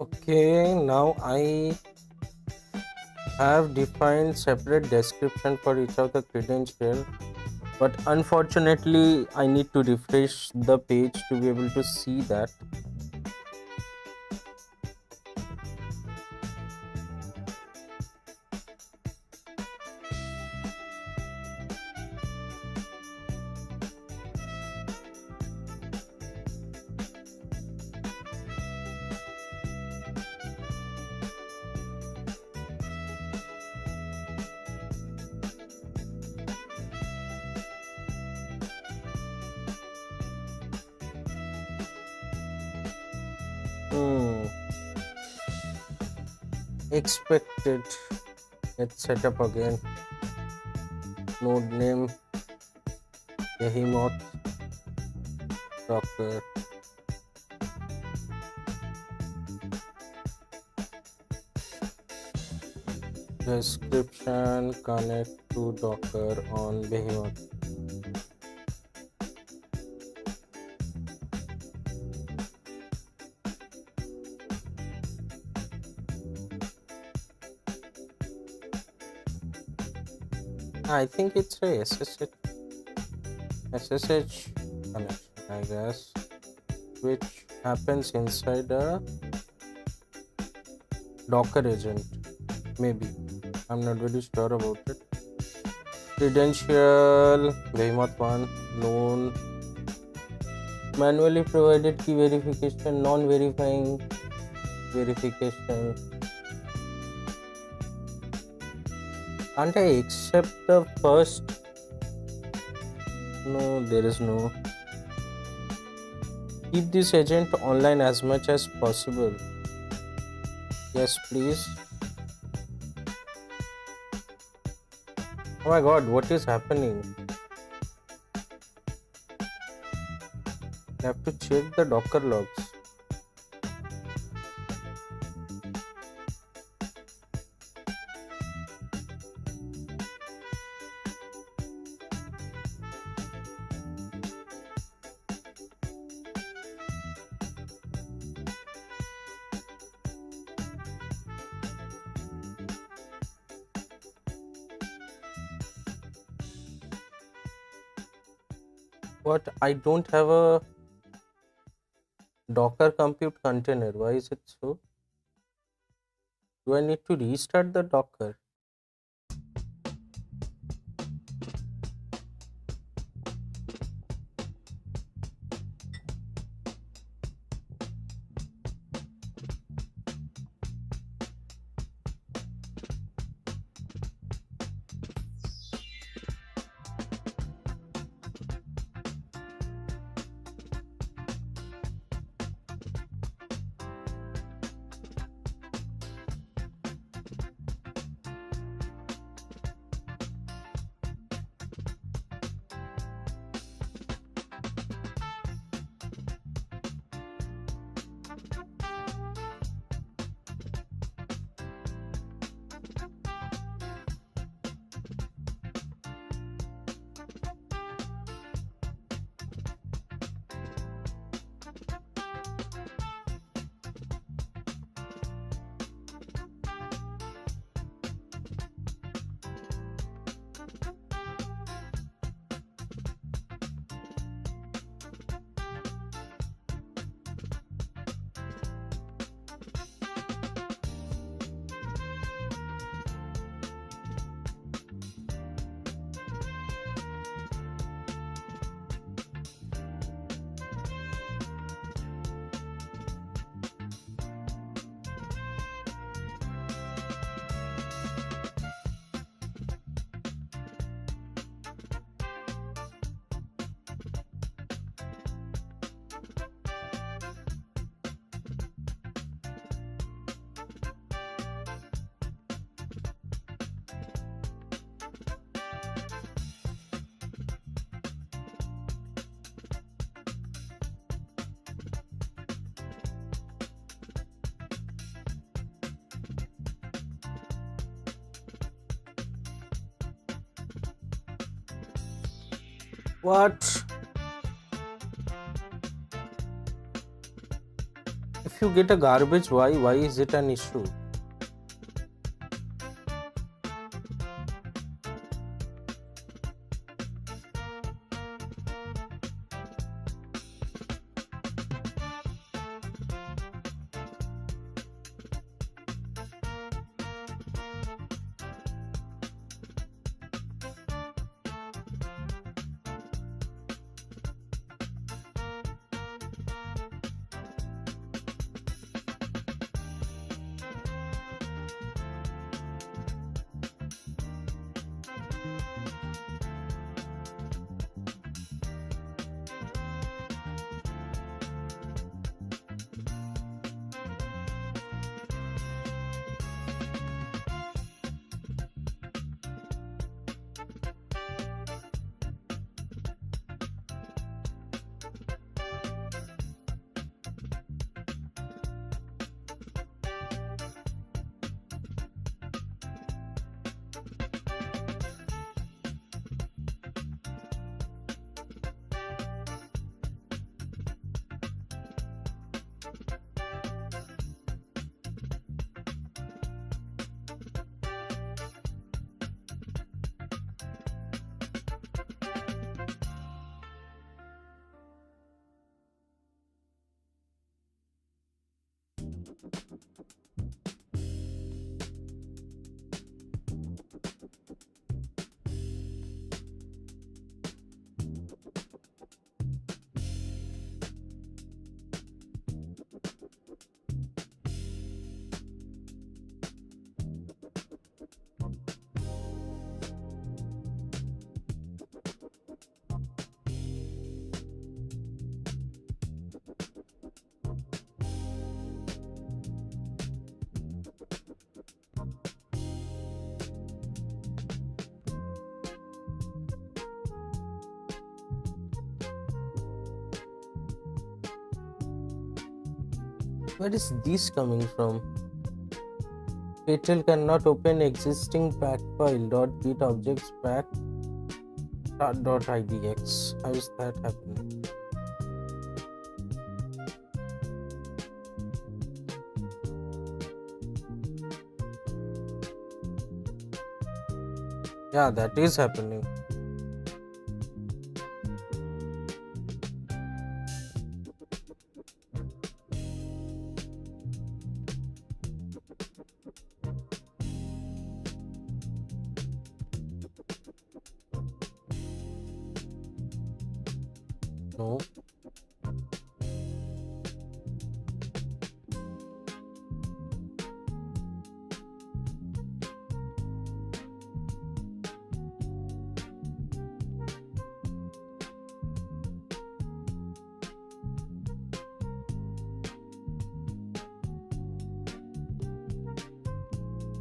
okay. Now I have defined separate description for each of the credential, but unfortunately I need to refresh the page to be able to see that. Hmm. Expected. Let's set up again. Node name behemoth docker. Description connect to docker on behemoth. I think it's a SSH connection, I guess, which happens inside a Docker agent. Maybe. I'm not very sure about it. Credential, behemoth 1, known, manually provided key verification, non-verifying verification. Can't I accept the first? No, there is no. Keep this agent online as much as possible. Yes, please. Oh my god, what is happening? I have to check the Docker logs. What? I don't have a Docker compute container. Why is it so? Do I need to restart the Docker? What? If you get a garbage, why is it an issue? Where is this coming from? Petal cannot open existing pack file .git objects pack .idx. How is that happening? Yeah, that is happening. No.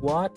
What?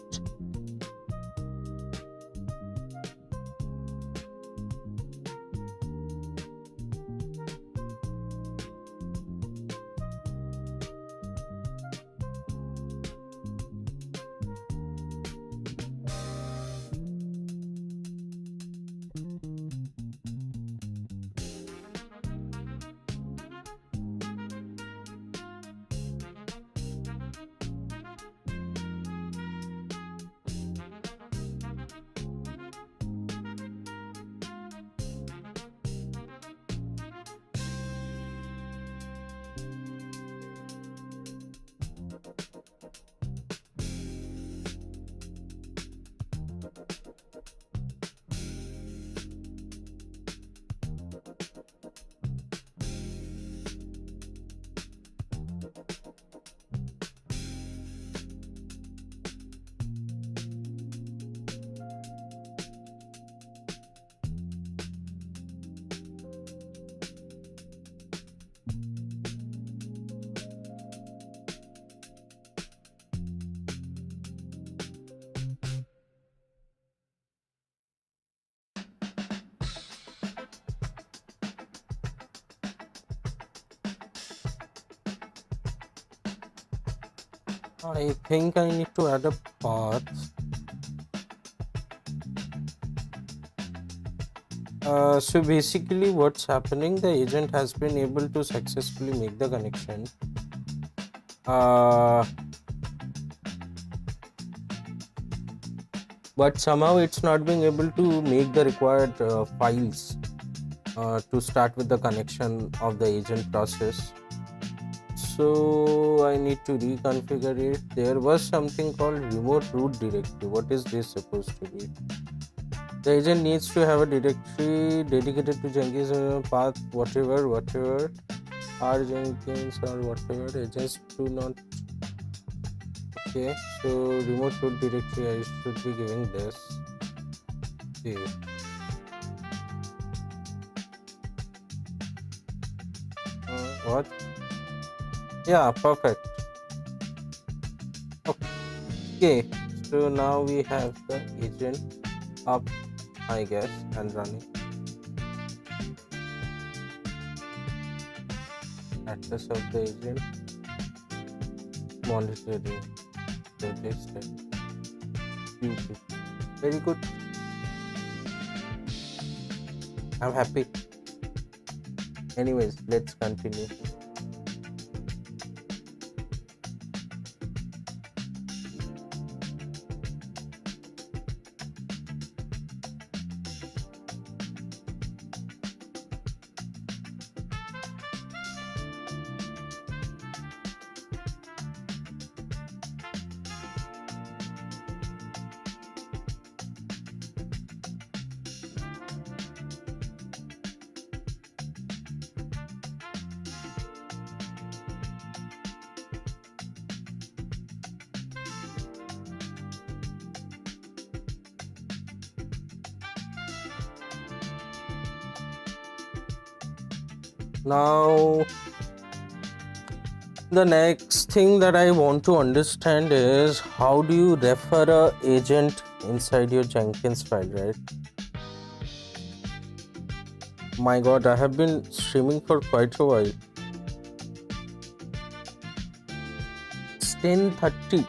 I think I need to add a path. So basically what's happening, the agent has been able to successfully make the connection, but somehow it's not being able to make the required files to start with the connection of the agent process. So I need to reconfigure it. There was something called remote root directory. What is this supposed to be? The agent needs to have a directory dedicated to Jenkins path, whatever, or Jenkins or whatever. Agents do not. Okay, so remote root directory, I should be giving this. Okay. What? Yeah, perfect. Okay, so now we have the agent up, I guess, and running. Address of the agent, monitoring, register, YouTube. Very good. I'm happy. Anyways, let's continue. Now, the next thing that I want to understand is how do you refer a agent inside your Jenkins file, right? My god, I have been streaming for quite a while. It's 10:30.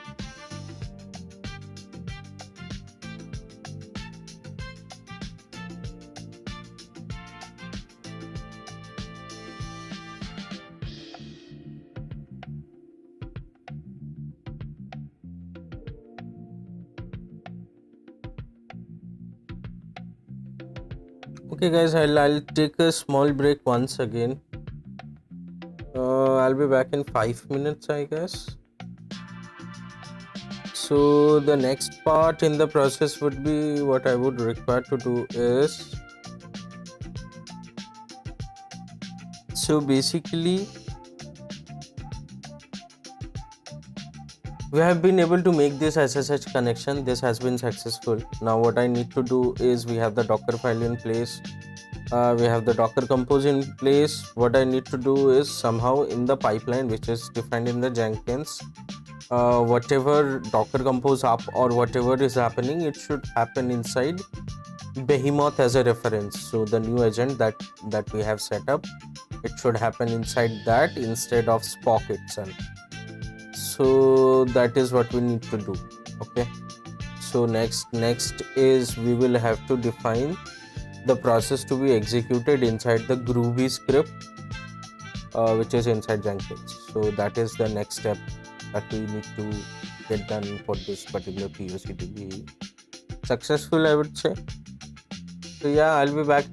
Okay guys, I'll take a small break once again. I'll be back in 5 minutes, I guess. So the next part in the process would be, what I would require to do is, so basically we have been able to make this SSH connection. This has been successful. Now what I need to do is, we have the Docker file in place, we have the Docker compose in place. What I need to do is, somehow in the pipeline which is defined in the Jenkins, whatever Docker compose up or whatever is happening, it should happen inside Behemoth as a reference. So the new agent that we have set up, it should happen inside that instead of Spock itself. So that is what we need to do. Okay, so next is, we will have to define the process to be executed inside the Groovy script, which is inside Jenkins. So that is the next step that we need to get done for this particular POC to be successful, I would say. So yeah, I'll be back.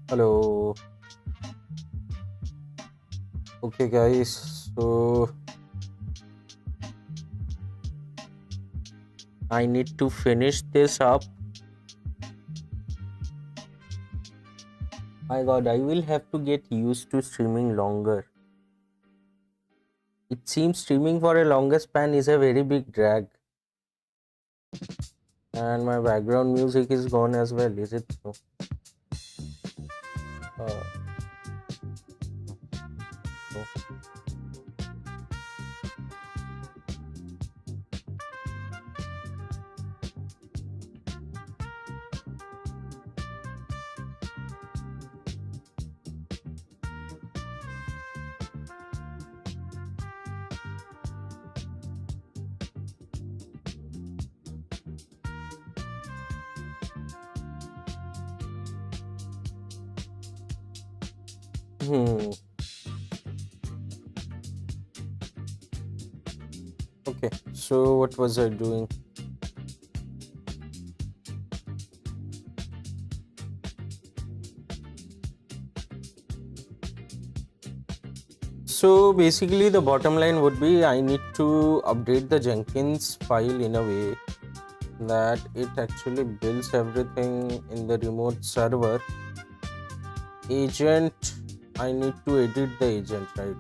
Hello. Okay, guys. So I need to finish this up. My God, I will have to get used to streaming longer. It seems streaming for a longer span is a very big drag. And my background music is gone as well, is it so? Uh, no. Hmm. Okay, so what was I doing? So basically, the bottom line would be I need to update the Jenkins file in a way that it actually builds everything in the remote server. Agent, I need to edit the agent, right?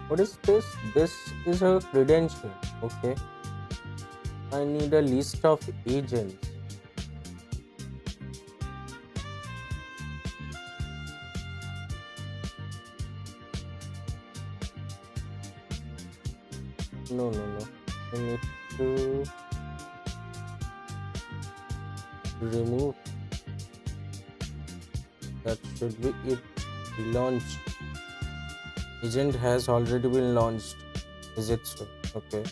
What is this? This is a credential. Okay. I need a list of agents. No. I need to remove. That should be it. Launch. Agent has already been launched. Is it so? Okay.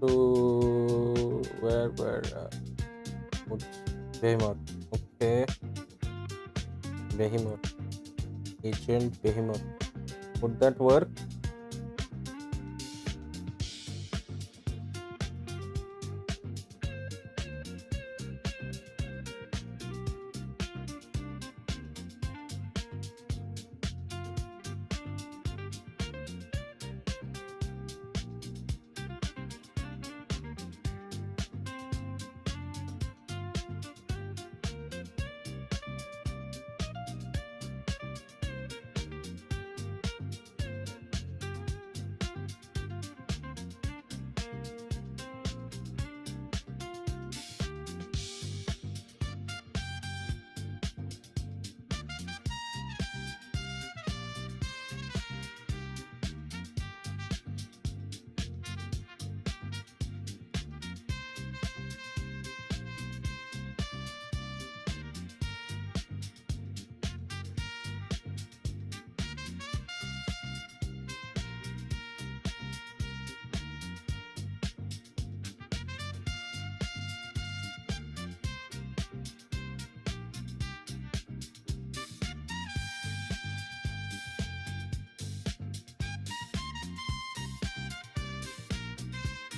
So where Behemoth. Okay. Behemoth. Agent Behemoth. Would that work?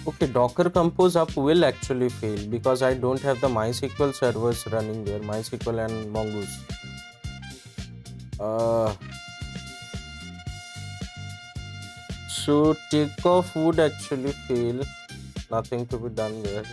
Okay, Docker Compose up will actually fail because I don't have the MySQL servers running there, MySQL and Mongoose. So takeoff would actually fail. Nothing to be done there.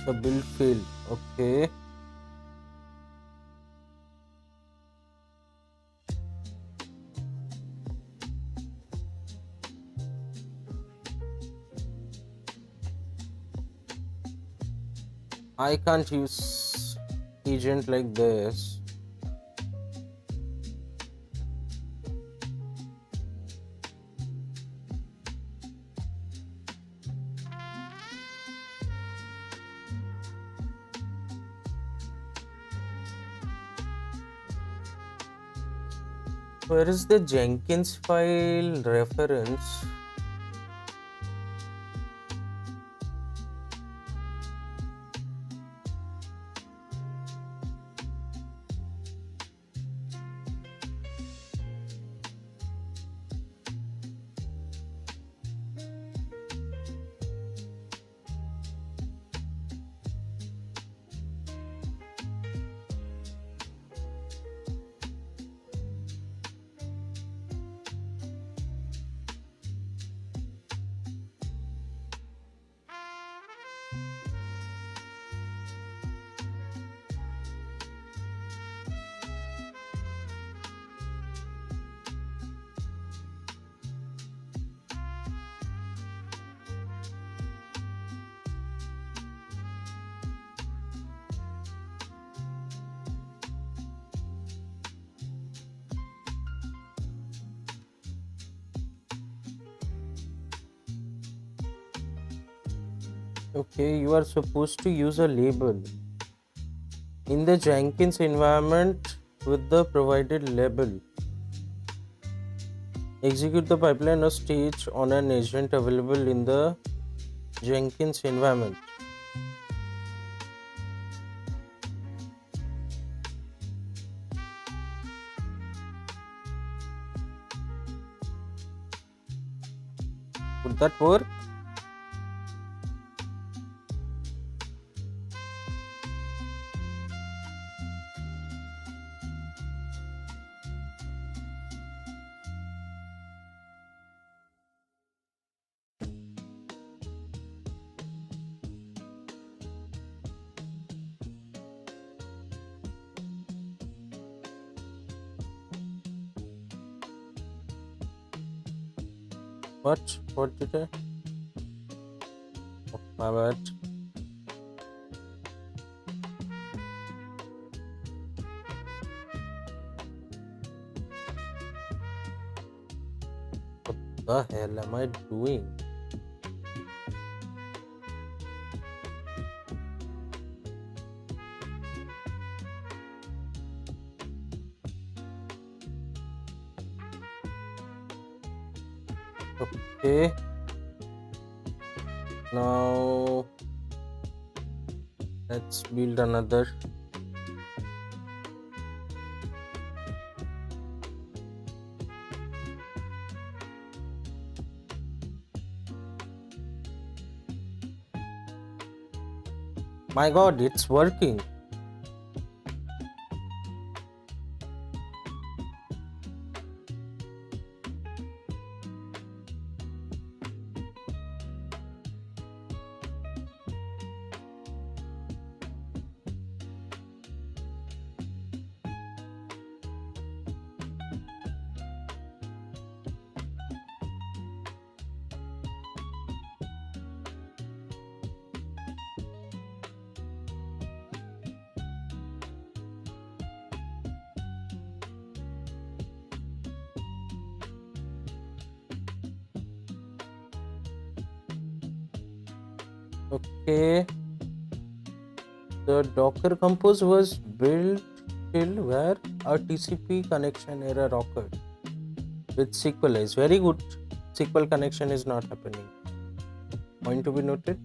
The build failed. Okay. I can't use agent like this. Where is the Jenkins file reference? Okay, you are supposed to use a label in the Jenkins environment with the provided label. Execute the pipeline or stage on an agent available in the Jenkins environment. Would that work? What? What did I? Oh, my bad. What the hell am I doing? Okay. Now let's build another. My god, it's working. Okay. The Docker Compose was built till where a TCP connection error occurred with SQLize. Very good. SQL connection is not happening. Point to be noted.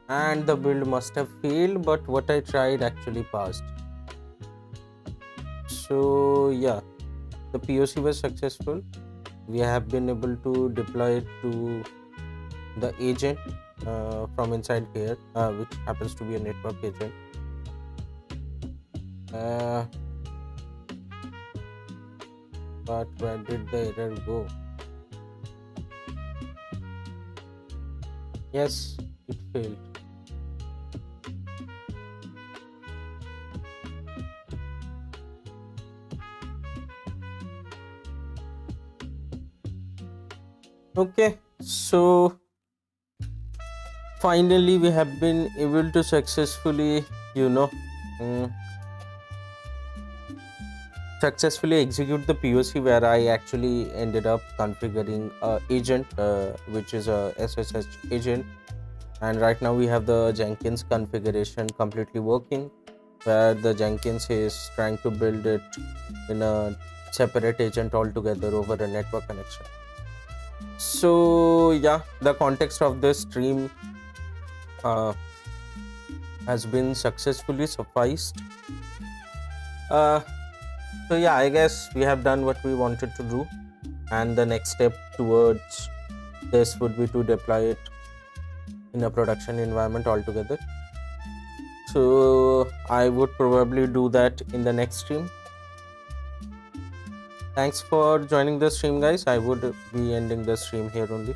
And the build must have failed, but what I tried actually passed. So yeah, the POC was successful. We have been able to deploy it to the agent from inside here, which happens to be a network agent. But where did the error go? Yes, it failed. Okay, so finally we have been able to successfully, you know, mm, successfully execute the POC, where I actually ended up configuring a agent, which is a SSH agent. And right now we have the Jenkins configuration completely working, where the Jenkins is trying to build it in a separate agent altogether over a network connection. So yeah, the context of this stream has been successfully sufficed. Uh, so yeah, I guess we have done what we wanted to do, and the next step towards this would be to deploy it in a production environment altogether. So I would probably do that in the next stream. Thanks for joining the stream, guys. I would be ending the stream here only.